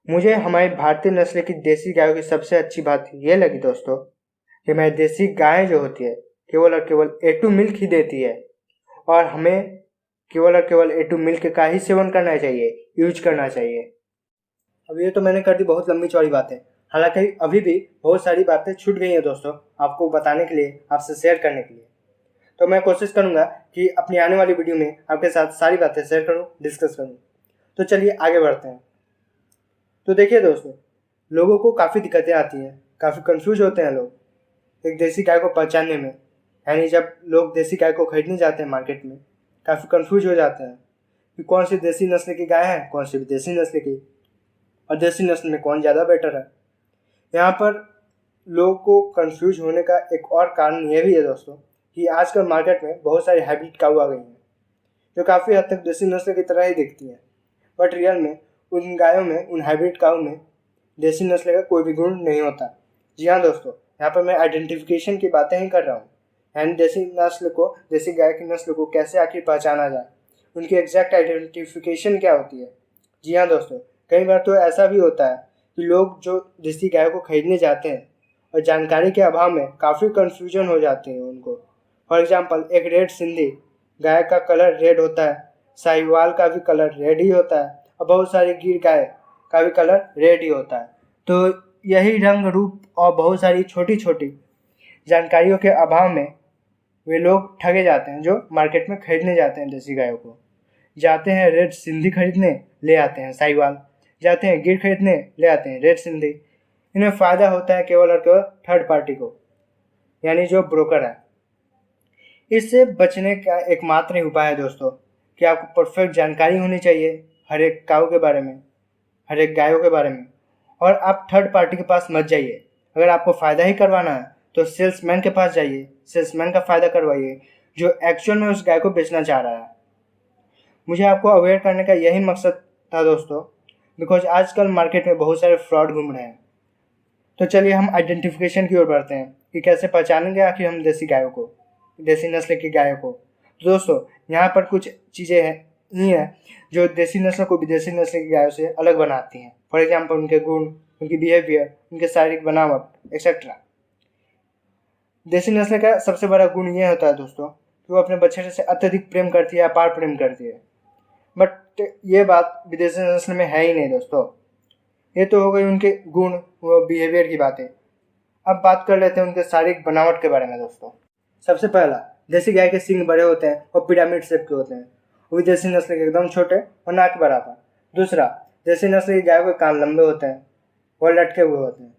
मुझे हमारी भारतीय नस्ल की देसी गायों की सबसे अच्छी बात यह लगी दोस्तों कि हमारी देसी गायें जो होती है केवल और केवल A2 मिल्क ही देती है और हमें केवल और केवल A2 मिल्क का ही सेवन करना चाहिए, यूज करना चाहिए। अब ये तो मैंने कर दी बहुत लंबी चौड़ी बातें, हालांकि अभी भी बहुत सारी बातें छूट गई हैं दोस्तों, आपको बताने के लिए, आपसे शेयर करने के लिए। तो मैं कोशिश करूंगा कि अपनी आने वाली वीडियो में आपके साथ सारी बातें शेयर करूं, डिस्कस करूं। तो चलिए आगे बढ़ते हैं। तो देखिए दोस्तों, लोगों को काफ़ी दिक्कतें आती हैं, काफ़ी कंफ्यूज होते हैं लोग एक देसी गाय को पहचानने में। यानी जब लोग देसी गाय को खरीदने जाते हैं मार्केट में, काफ़ी कंफ्यूज हो जाते हैं कि कौन सी देसी नस्ल की गाय है, कौन सी विदेशी नस्ल की, और देसी नस्ल में कौन ज़्यादा बेटर है। यहाँ पर लोगों को कंफ्यूज होने का एक और कारण ये भी है दोस्तों कि आजकल मार्केट में बहुत सारी हाइब्रिड काऊ आ गई हैं जो काफ़ी हद तक देसी नस्ल की तरह ही दिखती हैं, बट रियल में उन गायों में, उन हाइब्रिड काऊ में देसी नस्ल का कोई भी गुण नहीं होता। जी हाँ दोस्तों, यहाँ पर मैं आइडेंटिफिकेशन की बातें ही कर रहा हूँ, यानी देसी नस्ल को, देसी गाय की नस्ल को कैसे आखिर पहचाना जाए, उनकी एग्जैक्ट आइडेंटिफिकेशन क्या होती है। जी हाँ दोस्तों, कई बार तो ऐसा भी होता है कि लोग जो देसी गाय को खरीदने जाते हैं और जानकारी के अभाव में काफ़ी कन्फ्यूजन हो जाते हैं उनको। फॉर एग्जांपल, एक रेड सिंधी गाय का कलर रेड होता है, साहिवाल का भी कलर रेड ही होता है, और बहुत सारी गिर गाय का भी कलर रेड ही होता है। तो यही रंग रूप और बहुत सारी छोटी छोटी जानकारियों के अभाव में वे लोग ठगे जाते हैं जो मार्केट में खरीदने जाते हैं देसी गायों को। जाते हैं रेड सिंधी खरीदने, ले आते हैं साहिवाल, जाते हैं गिर खरीदने, ले आते हैं रेड सिंधी। इन्हें फ़ायदा होता है केवल और केवल थर्ड पार्टी को, यानी जो ब्रोकर है। इससे बचने का एकमात्र ही उपाय है दोस्तों कि आपको परफेक्ट जानकारी होनी चाहिए हर एक काऊ के बारे में, हर एक गायों के बारे में, और आप थर्ड पार्टी के पास मत जाइए। अगर आपको फ़ायदा ही करवाना है तो सेल्समैन के पास जाइए, सेल्समैन का फ़ायदा करवाइए जो एक्चुअल में उस गाय को बेचना चाह रहा है। मुझे आपको अवेयर करने का यही मकसद था दोस्तों, बिकॉज आजकल मार्केट में बहुत सारे फ्रॉड घूम रहे हैं। तो चलिए हम आइडेंटिफिकेशन की ओर बढ़ते हैं कि कैसे पहचानेंगे आखिर हम देसी गायों को, देसी नस्ल की गायों को। तो दोस्तों, यहाँ पर कुछ चीज़ें हैं जो देसी नस्ल को विदेशी नस्ल की गायों से अलग बनाती हैं। फॉर एग्जाम्पल, उनके गुण, उनकी बिहेवियर, उनके शारीरिक बनावट एक्सेट्रा। देसी नस्ल का सबसे बड़ा गुण ये होता है दोस्तों कि वो अपने बच्चे से अत्यधिक प्रेम करती है, अपार प्रेम करती है। बट ये बात विदेशी नस्ल में है ही नहीं दोस्तों। ये तो हो गई उनके गुण, वो बिहेवियर की बातें। अब बात कर लेते हैं उनके शारीरिक बनावट के बारे में दोस्तों। सबसे पहला, देसी गाय के सींग बड़े होते हैं और पिरामिड शेप के होते हैं, विदेशी नस्ल के एकदम छोटे और नाक बराबर। दूसरा, देसी नस्ल की गायों के कान लंबे होते हैं और लटके हुए होते हैं।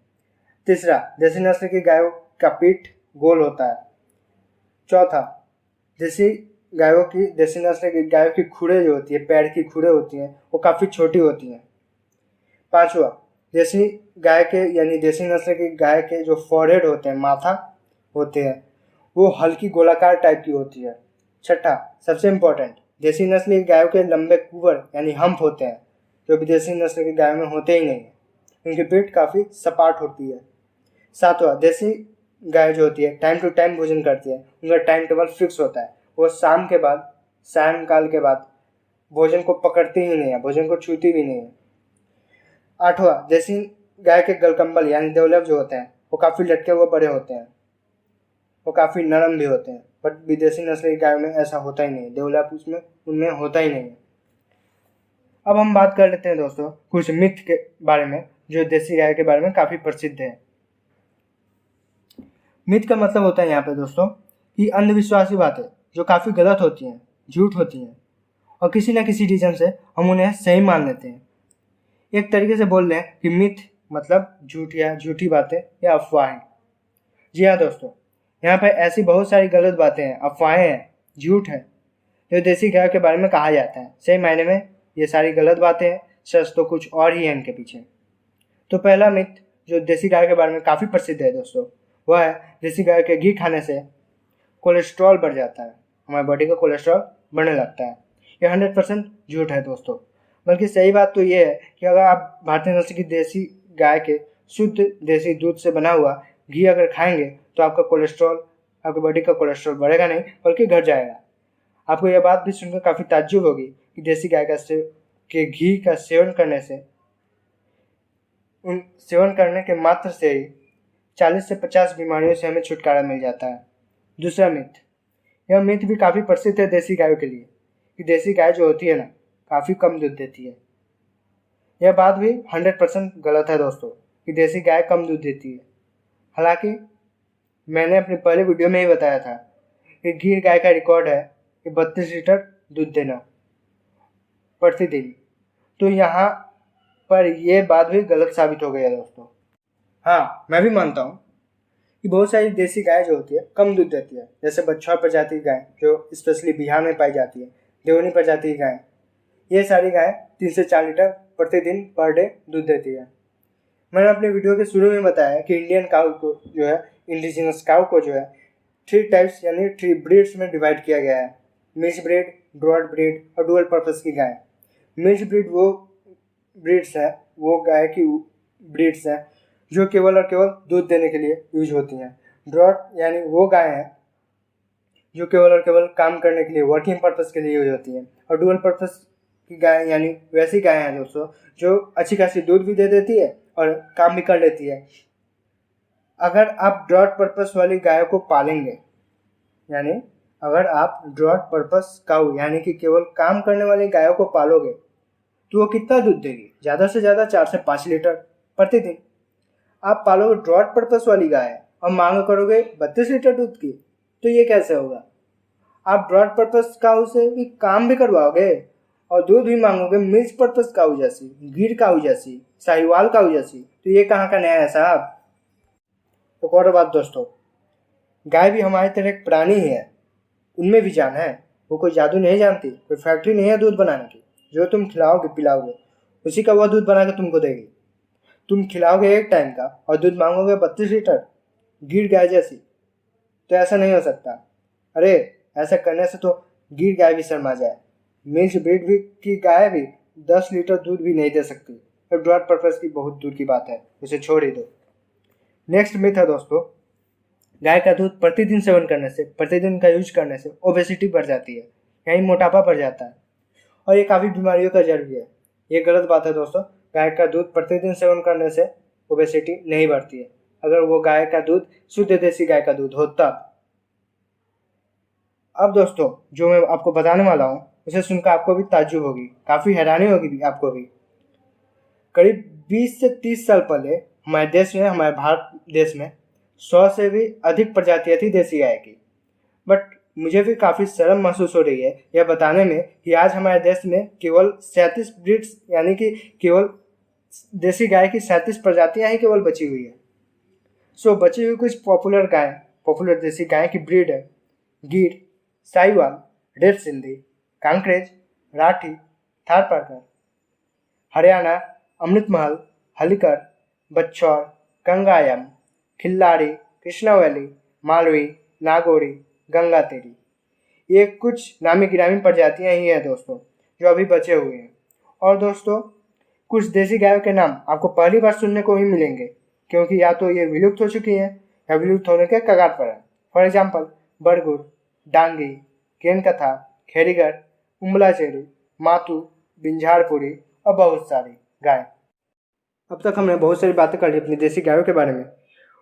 तीसरा, देसी नस्ल की गायों का पीठ गोल होता है। चौथा, देसी नस्ल की गायों की खुरें जो होती है, पैर की खुरें होती हैं, वो काफ़ी छोटी होती हैं। पांचवा, देसी गाय के यानी देसी नस्ल की गाय के जो फॉरहेड होते हैं, माथा होते हैं, वो हल्की गोलाकार टाइप की होती है। छठा, सबसे इम्पोर्टेंट, देसी नस्ल की गायों के लंबे कुबर यानी हम्प होते हैं जो विदेशी नस्ल की गायों में होते ही नहीं है। उनकी पीठ काफ़ी सपाट होती है। सातवां, देसी गाय जो होती है टाइम टू टाइम भोजन करती है, उनका टाइम टेबल फिक्स होता है, वो सायंकाल के बाद भोजन को पकड़ती ही नहीं है, भोजन को छूती भी नहीं है। आठवां, देसी गाय के गलकंबल यानी देवलभ जो होते हैं वो काफ़ी लटके हुए बड़े होते हैं, वो काफ़ी नरम भी होते हैं। बट विदेशी नस्ल की गायों में ऐसा होता ही नहीं, देवलभ उनमें होता ही नहीं। अब हम बात कर लेते हैं दोस्तों कुछ मिथ के बारे में जो देसी गाय के बारे में काफ़ी प्रसिद्ध है। मिथ का मतलब होता है यहाँ पे दोस्तों कि अंधविश्वासी बातें जो काफ़ी गलत होती हैं, झूठ होती हैं, और किसी न किसी रीज़न से हम उन्हें सही मान लेते हैं। एक तरीके से बोल लें कि मिथ मतलब झूठ या झूठी बातें या अफवाहें। जी हाँ दोस्तों, यहाँ पर ऐसी बहुत सारी गलत बातें हैं, अफवाहें हैं, झूठ है जो देसी गाय के बारे में कहा जाता है। सही मायने में ये सारी गलत बातें हैं, सच तो कुछ और ही है इनके पीछे। तो पहला मिथ जो देसी गाय के बारे में काफ़ी प्रसिद्ध है दोस्तों, वह है देसी गाय के घी खाने से कोलेस्ट्रॉल बढ़ जाता है, हमारी बॉडी का कोलेस्ट्रॉल बढ़ने लगता है। ये 100% झूठ है दोस्तों। बल्कि सही बात तो ये है कि अगर आप भारतीय नस्ल की देसी गाय के शुद्ध देसी दूध से बना हुआ घी अगर खाएंगे तो आपका कोलेस्ट्रॉल, आपकी बॉडी का कोलेस्ट्रॉल बढ़ेगा नहीं बल्कि घट जाएगा। आपको यह बात भी सुनकर काफ़ी ताज्जुब होगी कि देसी गाय के घी का सेवन करने के मात्र से ही 40 से 50 बीमारियों से हमें छुटकारा मिल जाता है। दूसरा मिथ, यह मिथ भी काफ़ी प्रसिद्ध है देसी गायों के लिए कि देसी गाय जो होती है ना काफ़ी कम दूध देती है। यह बात भी 100% गलत है दोस्तों कि देसी गाय कम दूध देती है। हालांकि मैंने अपने पहले वीडियो में ही बताया था कि गिर गाय का रिकॉर्ड है कि 32 लीटर दूध देना प्रतिदिन। तो यहाँ पर यह बात भी गलत साबित हो गई है दोस्तों। हाँ, मैं भी मानता हूँ कि बहुत सारी देसी गाय जो होती है कम दूध देती है, जैसे बछौर प्रजाति की गाय जो स्पेशली बिहार में पाई जाती है, देवनी प्रजाति की गाय, ये सारी गाय 3 से 4 लीटर प्रतिदिन पर डे दूध देती है। मैंने अपने वीडियो के शुरू में बताया कि इंडियन काउ को जो है, इंडिजिनस काउ को जो है 3 टाइप्स यानी 3 ब्रीड्स में डिवाइड किया गया है। मिक्स ब्रीड, ब्रॉड ब्रीड और डुअल पर्पस की गाय। मिक्स ब्रीड वो ब्रीड्स है, वो गाय की ब्रीड्स है जो केवल और केवल दूध देने के लिए यूज होती हैं। ब्रॉड यानी वो गाय है जो केवल और केवल काम करने के लिए, वर्किंग पर्पस के लिए यूज होती है। और डुअल पर्पस की गाय यानी वैसी गाय हैं दोस्तों जो अच्छी खासी दूध भी दे देती है और काम भी कर लेती है। अगर आप ड्रॉट पर्पस वाली गाय को पालेंगे, यानी अगर आप ड्रॉट पर्पस काऊ यानी कि केवल काम करने वाली गायों को पालोगे तो वो कितना दूध देगी? ज़्यादा से ज़्यादा 4 से 5 लीटर प्रतिदिन। आप पालोगे ड्रॉट पर्पस वाली गाय और मांग करोगे 32 लीटर दूध की, तो ये कैसे होगा? आप ड्रॉट पर्पस काऊ से भी काम भी करवाओगे और दूध भी मांगोगे मिल्क पर्पस काऊ जैसी, गिर काऊ जैसी, साहिवाल काऊ जैसी, तो ये कहाँ का न्याय है साहब? तो और बात दोस्तों, गाय भी हमारी तरह एक प्राणी ही है, उनमें भी जान है। वो कोई जादू नहीं जानती, कोई फैक्ट्री नहीं है दूध बनाने की। जो तुम खिलाओगे पिलाओगे उसी का वह दूध बना के तुमको देगी। तुम खिलाओगे एक टाइम का और दूध मांगोगे 32 लीटर गिर गाय जैसी, तो ऐसा नहीं हो सकता। अरे ऐसा करने से तो गिर गाय भी शर्मा जाए। मिक्स ब्रीड भी की गाय भी 10 लीटर दूध भी नहीं दे सकती। तो ड्रॉट पर्पस की बहुत दूर की बात है, उसे छोड़ ही दो। नेक्स्ट मिथ है दोस्तों, गाय का दूध प्रतिदिन सेवन करने से, प्रतिदिन का यूज करने से ओबेसिटी बढ़ जाती है, यानी मोटापा बढ़ जाता है और ये काफ़ी बीमारियों का जड़ भी है। ये गलत बात है दोस्तों। गाय का दूध प्रतिदिन सेवन करने से ओबेसिटी नहीं बढ़ती है, अगर वो गाय का दूध शुद्ध देसी गाय का दूध हो तब। अब दोस्तों जो मैं आपको बताने वाला हूँ उसे सुनकर आपको भी ताज्जुब होगी, काफ़ी हैरानी होगी भी आपको भी। करीब 20 से 30 साल पहले हमारे देश में, हमारे भारत देश में 100 से भी अधिक प्रजातियाँ थी देसी गाय की। बट मुझे भी काफ़ी शर्म महसूस हो रही है यह बताने में कि आज हमारे देश में केवल 37 ब्रीड्स यानी कि केवल देसी गाय की 37 प्रजातियाँ ही केवल बची हुई है। सो बची हुई कुछ पॉपुलर देसी गाय की ब्रीड है गिर, साहिवाल, रेड सिंधी, कांकरेज, राठी, थारपारकर, हरियाणा, अमृतमहल, हलिकर, बच्छौर, कंगायम, खिल्लारी, कृष्णावैली, मालवी, नागौरी, गंगा तेरी। ये कुछ नामी गिरामी प्रजातियां ही हैं दोस्तों जो अभी बचे हुए हैं। और दोस्तों कुछ देसी गायों के नाम आपको पहली बार सुनने को ही मिलेंगे, क्योंकि या तो ये विलुप्त हो चुकी हैं या विलुप्त होने के कगार पर है। फॉर एग्जाम्पल बरगुर, डांगी, केनकथा, खेरीगर, उम्बलाचेरी, मातू, बिंझारपुरी और बहुत सारी गाय। अब तक हमने बहुत सारी बातें कर ली अपनी देसी गायों के बारे में,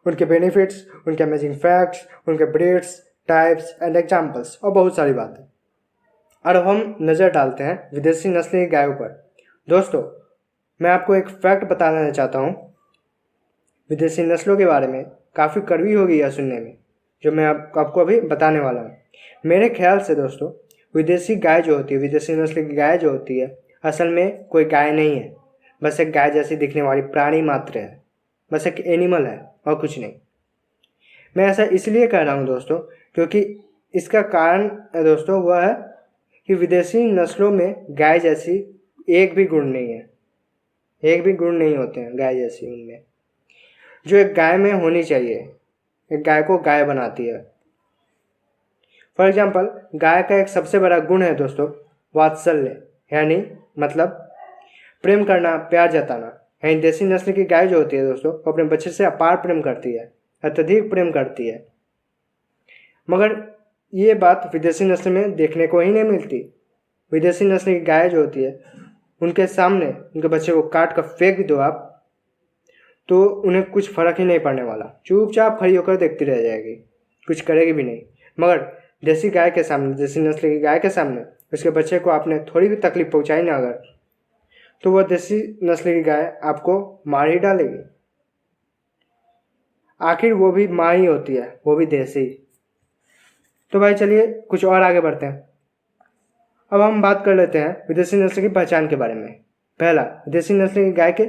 उनके बेनिफिट्स, उनके अमेजिंग फैक्ट्स, उनके ब्रीड्स, टाइप्स एंड एग्जाम्पल्स और बहुत सारी बातें। और अब हम नज़र डालते हैं विदेशी नस्ली गायों पर। दोस्तों मैं आपको एक फैक्ट बताना चाहता हूँ विदेशी नस्लों के बारे में। काफ़ी कड़वी होगी यह सुनने में, जो मैं आपको अभी बताने वाला हूँ। मेरे ख्याल से दोस्तों विदेशी गाय जो होती है, विदेशी नस्ल की गाय जो होती है, असल में कोई गाय नहीं है, बस एक गाय जैसी दिखने वाली प्राणी मात्र है, बस एक एनिमल है और कुछ नहीं। मैं ऐसा इसलिए कह रहा हूँ दोस्तों क्योंकि इसका कारण दोस्तों वह है कि विदेशी नस्लों में गाय जैसी एक भी गुण नहीं है, एक भी गुण नहीं होते हैं गाय जैसी उनमें, जो एक गाय में होनी चाहिए, एक गाय को गाय बनाती है। फॉर एग्जाम्पल गाय का एक सबसे बड़ा गुण है दोस्तों वात्सल्य, यानी मतलब प्रेम करना, प्यार जताना। यानी देसी नस्ल की गाय जो होती है दोस्तों वो अपने बच्चे से अपार प्रेम करती है, अत्यधिक प्रेम करती है। मगर ये बात विदेशी नस्ल में देखने को ही नहीं मिलती। विदेशी नस्ल की गाय जो होती है उनके सामने उनके बच्चे को काट कर फेंक भी दो आप तो उन्हें कुछ फ़र्क ही नहीं पड़ने वाला, चुपचाप खड़ी होकर देखती रह जाएगी, कुछ करेगी भी नहीं। मगर देसी गाय के सामने, देसी नस्ल की गाय के सामने उसके बच्चे को आपने थोड़ी भी तकलीफ पहुंचाई ना अगर, तो वह देसी नस्ल की गाय आपको मार ही डालेगी। आखिर वो भी माँ ही होती है, वो भी देसी। तो भाई चलिए कुछ और आगे बढ़ते हैं। अब हम बात कर लेते हैं विदेशी नस्ल की पहचान के बारे में। पहला, विदेशी नस्ल की गाय के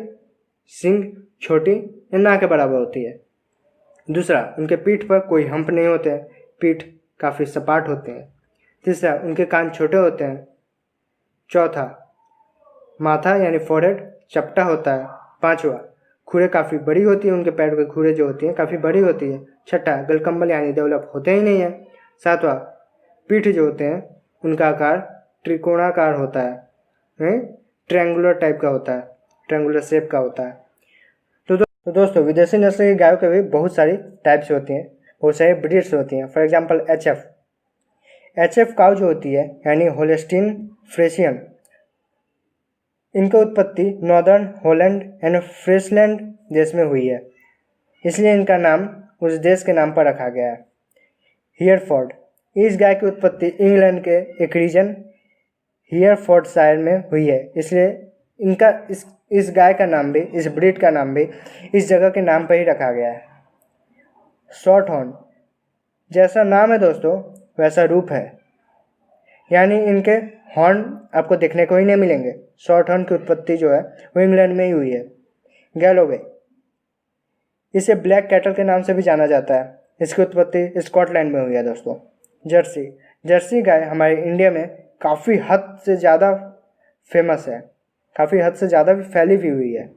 सींग छोटी या ना के बराबर होती है। दूसरा, उनके पीठ पर कोई हम्प नहीं होते हैं, पीठ काफ़ी सपाट होते हैं। तीसरा, उनके कान छोटे होते हैं। चौथा, माथा यानी फोरहेड चपटा होता है। पांचवा, खुरें काफ़ी बड़ी होती है, उनके पैर की खुरें जो होती हैं काफ़ी बड़ी होती है। छठा, गलकम्बल यानी डेवलप होते ही नहीं है। सातवां, पीठ जो होते हैं उनका आकार त्रिकोणाकार होता है, ट्रायंगुलर टाइप का होता है, ट्रायंगुलर शेप का होता है। तो दोस्तों विदेशी नस्ल की गायों के भी बहुत सारी टाइप्स होती हैं, बहुत सारी ब्रीड्स होती हैं। फॉर एग्जांपल एचएफ काउ जो होती है यानी होल्स्टीन फ्रेशियन, इनकी उत्पत्ति नॉर्दर्न हॉलैंड एंड फ्रीसलैंड देश में हुई है, इसलिए इनका नाम उस देश के नाम पर रखा गया है, हियरफोर्ड। इस गाय की उत्पत्ति इंग्लैंड के एक रीजन हियरफोर्डशायर में हुई है, इसलिए इनका इस गाय का नाम भी, इस ब्रीड का नाम भी इस जगह के नाम पर ही रखा गया है। शॉर्ट हॉर्न, जैसा नाम है दोस्तों वैसा रूप है, यानी इनके हॉर्न आपको देखने को ही नहीं मिलेंगे। शॉर्ट हॉर्न की उत्पत्ति जो है वो इंग्लैंड में ही हुई है। गैलोवे, इसे ब्लैक कैटल के नाम से भी जाना जाता है, इसकी उत्पत्ति स्कॉटलैंड में हुई है दोस्तों। जर्सी गाय हमारे इंडिया में काफ़ी हद से ज़्यादा फेमस है, काफ़ी हद से ज़्यादा भी फैली भी हुई है,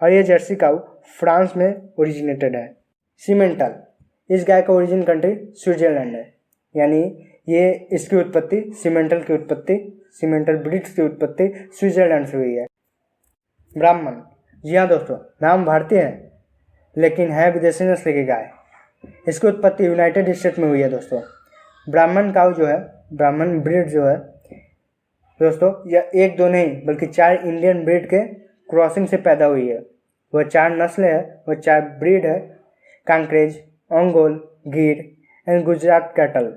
और ये जर्सी काऊ फ्रांस में ओरिजिनेटेड है। सीमेंटल, इस गाय का ओरिजिन कंट्री स्विट्जरलैंड है, यानी ये इसकी उत्पत्ति सीमेंटल ब्रीड्स की उत्पत्ति स्विट्जरलैंड से हुई है। ब्राह्मण, जी हाँ दोस्तों, नाम भारतीय है लेकिन है विदेशी नस्ल की गाय, इसकी उत्पत्ति यूनाइटेड स्टेट में हुई है दोस्तों। ब्राह्मण काऊ जो है, ब्राह्मण ब्रीड जो है दोस्तों, यह एक दो नहीं बल्कि 4 इंडियन ब्रीड के क्रॉसिंग से पैदा हुई है। वह 4 नस्ल है, वह 4 ब्रीड है, Kankrej, Ongole, Gir and Gujarat cattle.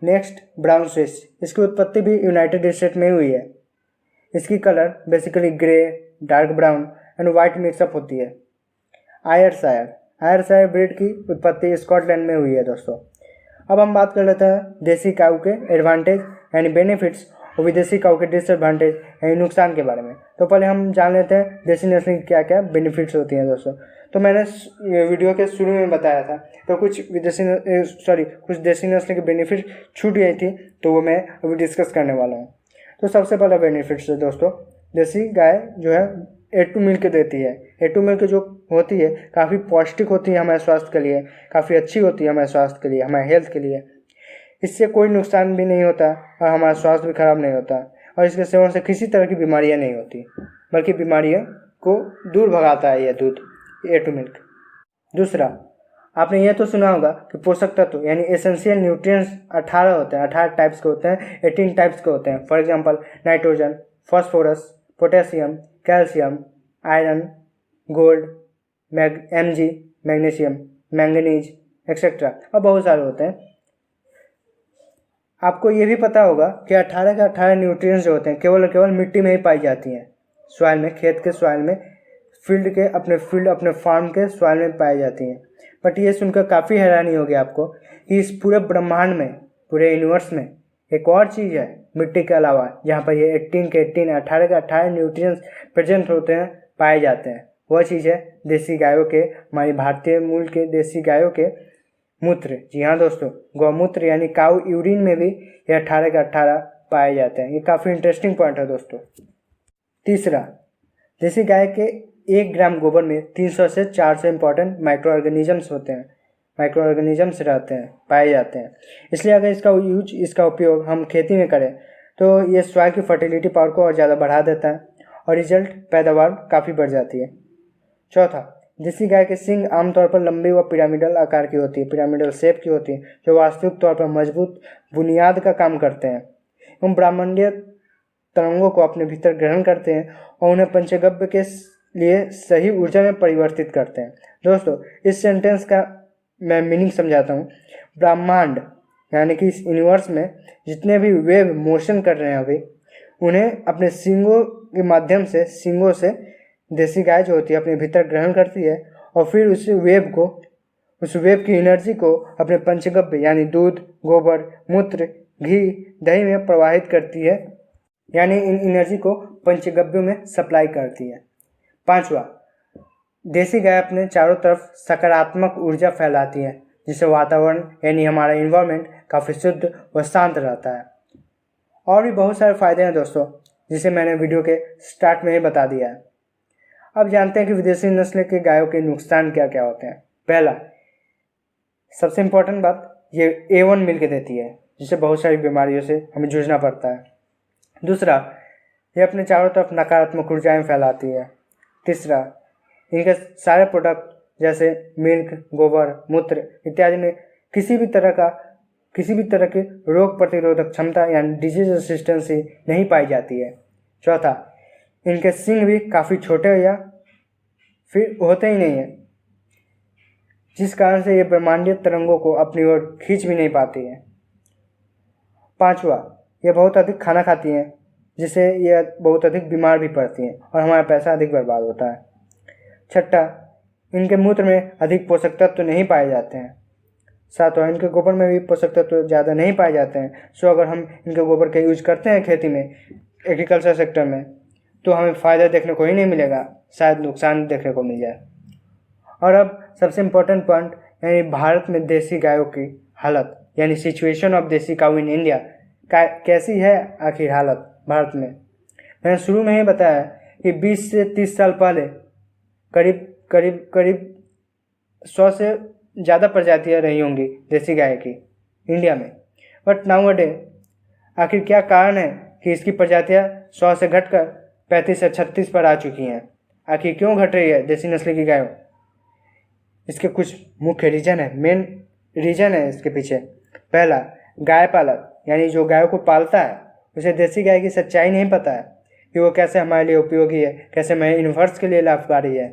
Next, brown Swiss, इसकी उत्पत्ति भी यूनाइटेड स्टेट में हुई है। इसकी colour basically grey, dark brown and white mixup होती है। आयरशायर ब्रीड की उत्पत्ति स्कॉटलैंड में हुई है दोस्तों। अब हम बात कर लेते हैं देसी काऊ के एडवांटेज यानी बेनिफिट्स और विदेशी काऊ के डिसएडवांटेज यानी नुकसान के बारे में। तो पहले हम जान लेते हैं देसी नस्ल की क्या क्या बेनिफिट्स होती हैं दोस्तों। तो मैंने वीडियो के शुरू में बताया था, तो कुछ देसी नस्ल के बेनिफिट छूट गई थी, तो वो मैं अभी डिस्कस करने वाला हूँ। तो सबसे पहला बेनिफिट्स है दोस्तों, देसी गाय जो है A2 मिल्क देती है। A2 मिल्क जो होती है काफ़ी पौष्टिक होती है हमारे स्वास्थ्य के लिए, काफ़ी अच्छी होती है हमारे स्वास्थ्य के लिए, हमारे हेल्थ के लिए। इससे कोई नुकसान भी नहीं होता और हमारा स्वास्थ्य भी खराब नहीं होता, और इसके सेवन से किसी तरह की बीमारियां नहीं होती, बल्कि बीमारियों को दूर भगाता है यह दूध A2 मिल्क। दूसरा, आपने यह तो सुना होगा कि पोषक तत्व यानी एसेंशियल न्यूट्रिएंट्स 18 होते हैं, 18 टाइप्स के होते हैं, 18 टाइप्स के होते हैं। For example nitrogen, phosphorus, potassium, calcium, iron, gold, Mg, magnesium, manganese etcetera, और बहुत सारे होते हैं। आपको ये भी पता होगा कि 18 के 18 न्यूट्रिएंट्स जो होते हैं केवल मिट्टी में ही पाई जाती हैं, सॉइल में, खेत के सॉइल में, अपने फार्म के सॉइल में पाई जाती हैं। बट ये सुनकर काफ़ी हैरानी होगी आपको कि इस पूरे ब्रह्मांड में, पूरे यूनिवर्स में एक और चीज़ है मिट्टी के अलावा, जहाँ पर ये 18 के 18 न्यूट्रिएंट्स प्रेजेंट होते हैं, पाए जाते हैं। वह चीज़ है देसी गायों के, हमारी भारतीय मूल के देसी गायों के मूत्र। जी हाँ दोस्तों, गौमूत्र यानी काऊ यूरिन में भी ये 18 के 18 पाए जाते हैं। ये काफ़ी इंटरेस्टिंग पॉइंट है दोस्तों। तीसरा, देसी गाय के 1 ग्राम गोबर में 300 से 400 इंपॉर्टेंट माइक्रो ऑर्गेनिजम्स होते हैं, माइक्रो ऑर्गेनिजम्स रहते हैं, पाए जाते हैं। इसलिए अगर इसका उपयोग हम खेती में करें तो ये सॉइल की फर्टिलिटी पावर को और ज़्यादा बढ़ा देता है और रिजल्ट पैदावार काफ़ी बढ़ जाती है। चौथा, देसी गाय के सींग आमतौर पर लंबी व पिरामिडल आकार की होती है, पिरामिडल शेप की होती है, जो वास्तविक तौर पर मजबूत बुनियाद का काम करते हैं एवं ब्रह्मांडीय तरंगों को अपने भीतर ग्रहण करते हैं और उन्हें पंचगव्य के लिए सही ऊर्जा में परिवर्तित करते हैं। दोस्तों, इस सेंटेंस का मैं मीनिंग समझाता हूँ। ब्रह्मांड यानी कि इस यूनिवर्स में जितने भी वेव मोशन कर रहे हैं अभी, उन्हें अपने सींगों के माध्यम से, सींगों से देसी गाय जो होती है अपने भीतर ग्रहण करती है और फिर उस वेव की एनर्जी को अपने पंचगव्य यानी दूध, गोबर, मूत्र, घी, दही में प्रवाहित करती है, यानी इन एनर्जी को पंचगव्यों में सप्लाई करती है। 5वां, देसी गाय अपने चारों तरफ सकारात्मक ऊर्जा फैलाती है, जिससे वातावरण यानी हमारा इन्वायरमेंट काफ़ी शुद्ध व शांत रहता है। और भी बहुत सारे फायदे हैं दोस्तों, जिसे मैंने वीडियो के स्टार्ट में ही बता दिया है। अब जानते हैं कि विदेशी नस्ल के गायों के नुकसान क्या क्या होते हैं। पहला, सबसे इम्पोर्टेंट बात, ये A1 मिल्क देती है, जिससे बहुत सारी बीमारियों से हमें जूझना पड़ता है। दूसरा, ये अपने चारों तरफ नकारात्मक ऊर्जाएं फैलाती है। तीसरा, इनके सारे प्रोडक्ट जैसे मिल्क, गोबर, मूत्र इत्यादि में किसी भी तरह की रोग प्रतिरोधक क्षमता यानी डिजीज रेसिस्टेंसी नहीं पाई जाती है। चौथा, इनके सींग भी काफ़ी छोटे या फिर होते ही नहीं है, जिस कारण से ये ब्रह्मांडीय तरंगों को अपनी ओर खींच भी नहीं पाती है। 5वां, ये बहुत अधिक खाना खाती हैं, जिससे ये बहुत अधिक बीमार भी पड़ती हैं और हमारा पैसा अधिक बर्बाद होता है। 6, इनके मूत्र में अधिक पोषक तत्व नहीं पाए जाते हैं। 7वां, इनके गोबर में भी पोषक तत्व ज़्यादा नहीं पाए जाते हैं। सो अगर हम इनके गोबर का यूज करते हैं खेती में, एग्रीकल्चर सेक्टर में, तो हमें फ़ायदा देखने को ही नहीं मिलेगा, शायद नुकसान देखने को मिल जाए। और अब सबसे इम्पोर्टेंट पॉइंट, यानी भारत में देसी गायों की हालत, यानी सिचुएशन ऑफ देसी काऊ इन इंडिया कैसी है आखिर हालत भारत में। मैंने शुरू में ही बताया कि 20 से 30 साल पहले करीब 100 से ज़्यादा प्रजातियाँ रही होंगी देसी गाय की इंडिया में। बट नाउ-अ-डे आखिर क्या कारण है कि इसकी प्रजातियाँ 100 से घटकर 35 से 36 पर आ चुकी हैं? आखिर क्यों घट रही है देसी नस्ल की गायों? इसके कुछ मुख्य रीज़न है, मेन रीज़न है इसके पीछे। पहला, गाय पालक यानी जो गायों को पालता है उसे देसी गाय की सच्चाई नहीं पता है कि वो कैसे हमारे लिए उपयोगी है, कैसे हमारे यूनिवर्स के लिए लाभकारी है।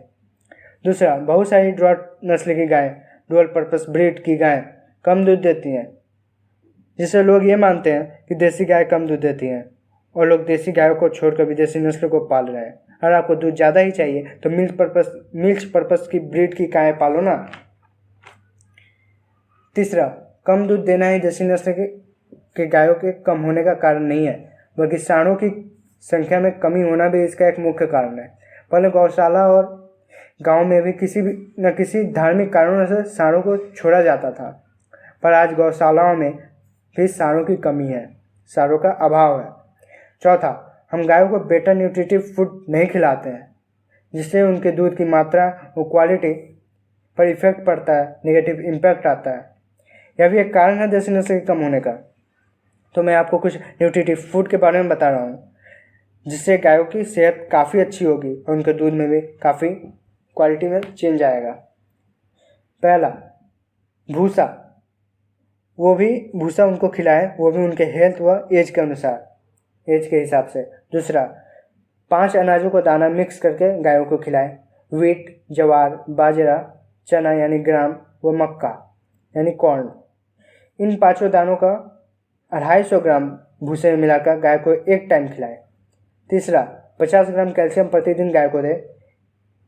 दूसरा, बहुत सारी ड्रॉट नस्ल की गाय, डुअल पर्पस ब्रीड की गाय कम दूध देती हैं, जिससे लोग ये मानते हैं कि देसी गाय कम दूध देती हैं और लोग देसी गायों को छोड़कर विदेशी नस्ल को पाल रहे हैं। अगर आपको दूध ज़्यादा ही चाहिए तो मिल्क पर्पस की ब्रीड की गाय पालो ना। तीसरा, कम दूध देना ही देसी नस्ल के गायों के कम होने का कारण नहीं है, बल्कि सांडों की संख्या में कमी होना भी इसका एक मुख्य कारण है। पहले गौशाला और गांव में भी किसी धार्मिक कारणों से सांडों को छोड़ा जाता था, पर आज गौशालाओं में भी सांडों की कमी है, सांडों का अभाव है। चौथा, हम गायों को बेटर न्यूट्रिटिव फूड नहीं खिलाते हैं, जिससे उनके दूध की मात्रा और क्वालिटी पर इफेक्ट पड़ता है, नेगेटिव इम्पैक्ट आता है। यह भी एक कारण है देसी नस्ल के कम होने का। तो मैं आपको कुछ न्यूट्रिटिव फूड के बारे में बता रहा हूँ, जिससे गायों की सेहत काफ़ी अच्छी होगी और उनके दूध में भी काफ़ी क्वालिटी में चेंज आएगा। पहला, भूसा, वो भी भूसा उनको खिलाएं, वो भी उनके हेल्थ व एज के अनुसार, एज के हिसाब से। दूसरा, 5 अनाजों को दाना मिक्स करके गायों को खिलाएं, व्हीट, ज्वार, बाजरा, चना यानी ग्राम व मक्का यानी कॉर्न। इन 5 दानों का 250 ग्राम भूसे में मिलाकर गाय को एक टाइम खिलाएं। तीसरा, 50 ग्राम कैल्शियम प्रतिदिन गाय को दें।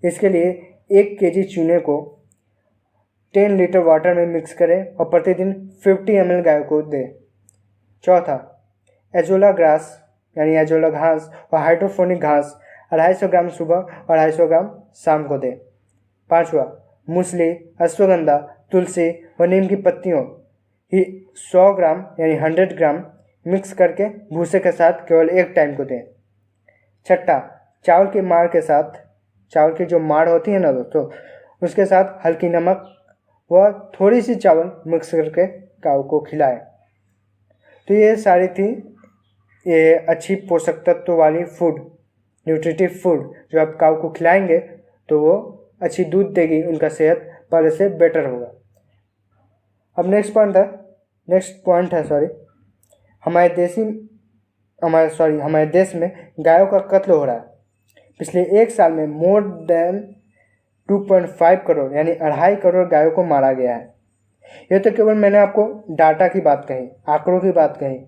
इसके लिए 1 केजी चूने को 10 लीटर वाटर में मिक्स करें और प्रतिदिन 50 ml गाय को दें। चौथा, एजोला ग्रास यानी एजोला घास और हाइड्रोफोनिक घास 250 ग्राम सुबह और 250 ग्राम शाम को दें। 5वां, मूसली, अश्वगंधा, तुलसी व नीम की पत्तियों ही 100 ग्राम यानी 100 ग्राम मिक्स करके भूसे के साथ केवल एक टाइम को दें। 6, चावल की मार के साथ, चावल की जो मार होती है ना दोस्तों, उसके साथ हल्की नमक व थोड़ी सी चावल मिक्स करके काऊ को खिलाएं। तो ये सारी थी ये अच्छी पोषक तत्व वाली फूड, न्यूट्रिटिव फूड, जो आप काऊ को खिलाएंगे तो वो अच्छी दूध देगी, उनका सेहत पहले से बेटर होगा। अब नेक्स्ट पॉइंट है हमारे देश में गायों का कत्ल हो रहा है। पिछले 1 साल में मोर देन 2.5 करोड़ यानी 2.5 करोड़ गायों को मारा गया है। ये तो केवल मैंने आपको डाटा की बात कही, आंकड़ों की बात कही।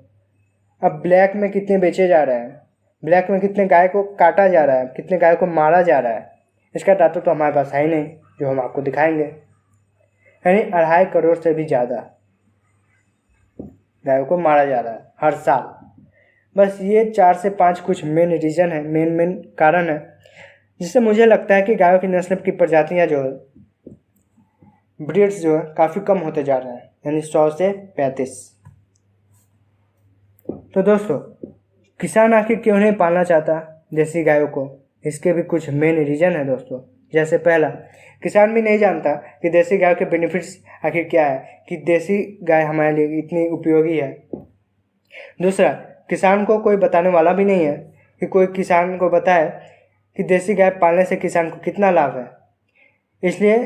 अब ब्लैक में कितने बेचे जा रहे हैं, ब्लैक में कितने गाय को काटा जा रहा है, कितने गाय को मारा जा रहा है, इसका डाटा तो हमारे पास है ही नहीं जो हम आपको दिखाएंगे। यानी 2.5 करोड़ से भी ज़्यादा गायों को मारा जा रहा है हर साल। बस ये 4 से 5 कुछ मेन रीज़न है, मेन कारण है जिससे मुझे लगता है कि गायों की नस्ल की प्रजातियाँ जो है, ब्रीड्स जो है काफ़ी कम होते जा रहे हैं, यानी 100 से 35। तो दोस्तों, किसान आखिर क्यों नहीं पालना चाहता देसी गायों को, इसके भी कुछ मेन रीज़न है दोस्तों। जैसे पहला, किसान भी नहीं जानता कि देसी गाय के बेनिफिट्स आखिर क्या है, कि देसी गाय हमारे लिए इतनी उपयोगी है। दूसरा, किसान को कोई बताने वाला भी नहीं है कि कोई किसान को बताए कि देसी गाय पालने से किसान को कितना लाभ है। इसलिए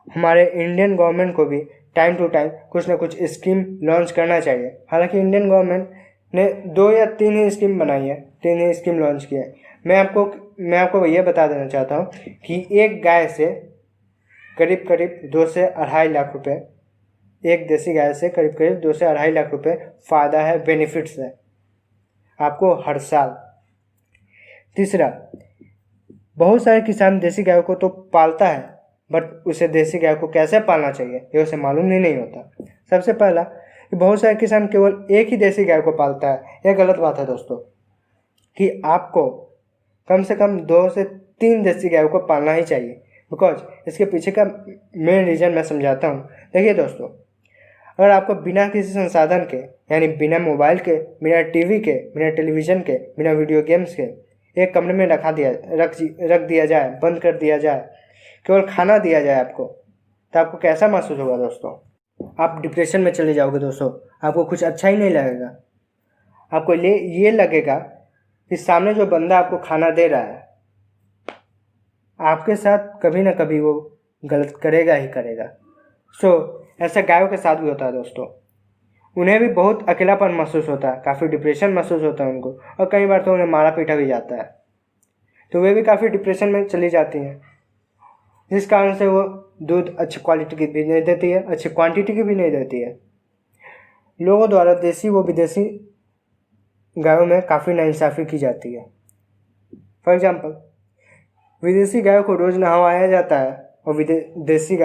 हमारे इंडियन गवर्नमेंट को भी टाइम टू टाइम कुछ ना कुछ स्कीम लॉन्च करना चाहिए। हालांकि इंडियन गवर्नमेंट ने 2 या 3 ही स्कीम बनाई है, 3 ही स्कीम लॉन्च की है। मैं आपको ये बता देना चाहता हूँ कि एक गाय से करीब 2 से 2.5 लाख रुपए, एक देसी गाय से करीब 2 से 2.5 लाख रुपए फ़ायदा है, बेनिफिट्स है आपको हर साल। तीसरा, बहुत सारे किसान देसी गायों को तो पालता है, बट उसे देसी गाय को कैसे पालना चाहिए ये उसे मालूम ही नहीं होता। सबसे पहला कि बहुत सारे किसान केवल एक ही देसी गाय को पालता है। यह गलत बात है दोस्तों, कि आपको कम से कम 2 से 3 देसी गायों को पालना ही चाहिए। बिकॉज इसके पीछे का मेन रीज़न मैं समझाता हूँ। देखिए दोस्तों, अगर आपको बिना किसी संसाधन के, यानी बिना मोबाइल के, बिना टीवी के, बिना टेलीविज़न के, बिना वीडियो गेम्स के एक कमरे में रख दिया जाए, बंद कर दिया जाए, केवल खाना दिया जाए आपको, तो आपको कैसा महसूस होगा दोस्तों? आप डिप्रेशन में चले जाओगे दोस्तों, आपको कुछ अच्छा ही नहीं लगेगा। आपको ये लगेगा कि सामने जो बंदा आपको खाना दे रहा है, आपके साथ कभी ना कभी वो गलत करेगा ही करेगा। ऐसा गायों के साथ भी होता है दोस्तों। उन्हें भी बहुत अकेलापन महसूस होता है, काफ़ी डिप्रेशन महसूस होता है उनको, और कई बार तो उन्हें मारा पीटा भी जाता है, तो वे भी काफ़ी डिप्रेशन में चली जाती हैं, जिस कारण से वो दूध अच्छी क्वालिटी की भी नहीं देती है, अच्छी क्वांटिटी की भी नहीं देती है। लोगों द्वारा देसी व विदेशी गायों में काफ़ी नाइंसाफ़ी की जाती है। फॉर एग्जाम्पल, विदेशी गायों को रोज़ नहवाया जाता है और देसी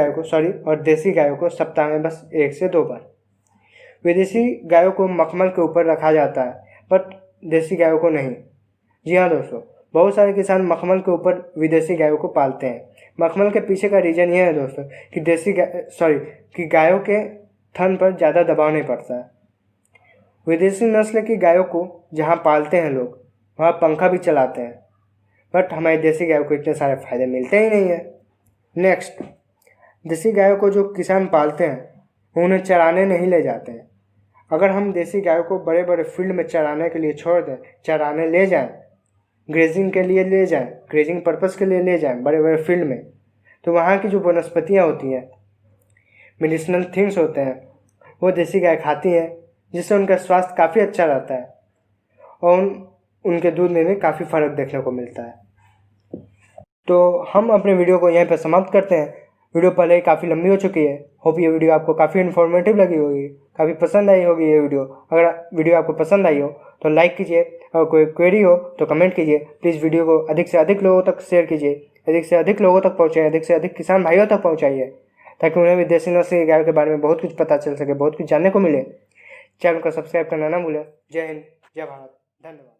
गायों को सप्ताह में बस 1 से 2 बार। विदेशी गायों को मखमल के ऊपर रखा जाता है, बट देसी गायों को नहीं। जी हाँ दोस्तों, बहुत सारे किसान मखमल के ऊपर विदेशी गायों को पालते हैं। मखमल के पीछे का रीज़न यह है दोस्तों कि गायों के थन पर ज़्यादा दबाव नहीं पड़ता है। विदेशी नस्ल की गायों को जहाँ पालते हैं लोग, वहाँ पंखा भी चलाते हैं, बट हमारी देसी गायों को इतने सारे फायदे मिलते ही नहीं है। नेक्स्ट, देसी गायों को जो किसान पालते हैं उन्हें चराने नहीं ले जाते हैं। अगर हम देसी गायों को बड़े बड़े फील्ड में चराने के लिए छोड़ दें, चराने ले जाएं, ग्रेजिंग के लिए ले जाएं, ग्रेजिंग पर्पस के लिए ले जाएं बड़े बड़े फील्ड में, तो वहाँ की जो वनस्पतियाँ होती हैं, मेडिसिनल थिंग्स होते हैं, वो देसी गाय खाती हैं, जिससे उनका स्वास्थ्य काफ़ी अच्छा रहता है और उनके दूध में भी काफ़ी फ़र्क देखने को मिलता है। तो हम अपने वीडियो को यहीं पर समाप्त करते हैं। वीडियो पहले ही काफ़ी लंबी हो चुकी है। होप ये वीडियो आपको काफ़ी इन्फॉर्मेटिव लगी होगी, काफ़ी पसंद आई होगी ये वीडियो। अगर वीडियो आपको पसंद आई हो तो लाइक कीजिए, और कोई क्वेरी हो तो कमेंट कीजिए। प्लीज़ वीडियो को अधिक से अधिक लोगों तक शेयर कीजिए, अधिक से अधिक लोगों तक पहुँचाइए, अधिक से अधिक किसान भाइयों तक पहुँचाइए, ताकि उन्हें भी देसी नस्ल की गायों के बारे में बहुत कुछ पता चल सके, बहुत कुछ जानने को मिले। चैनल को सब्सक्राइब करना ना भूलें। जय हिंद, जय भारत, धन्यवाद।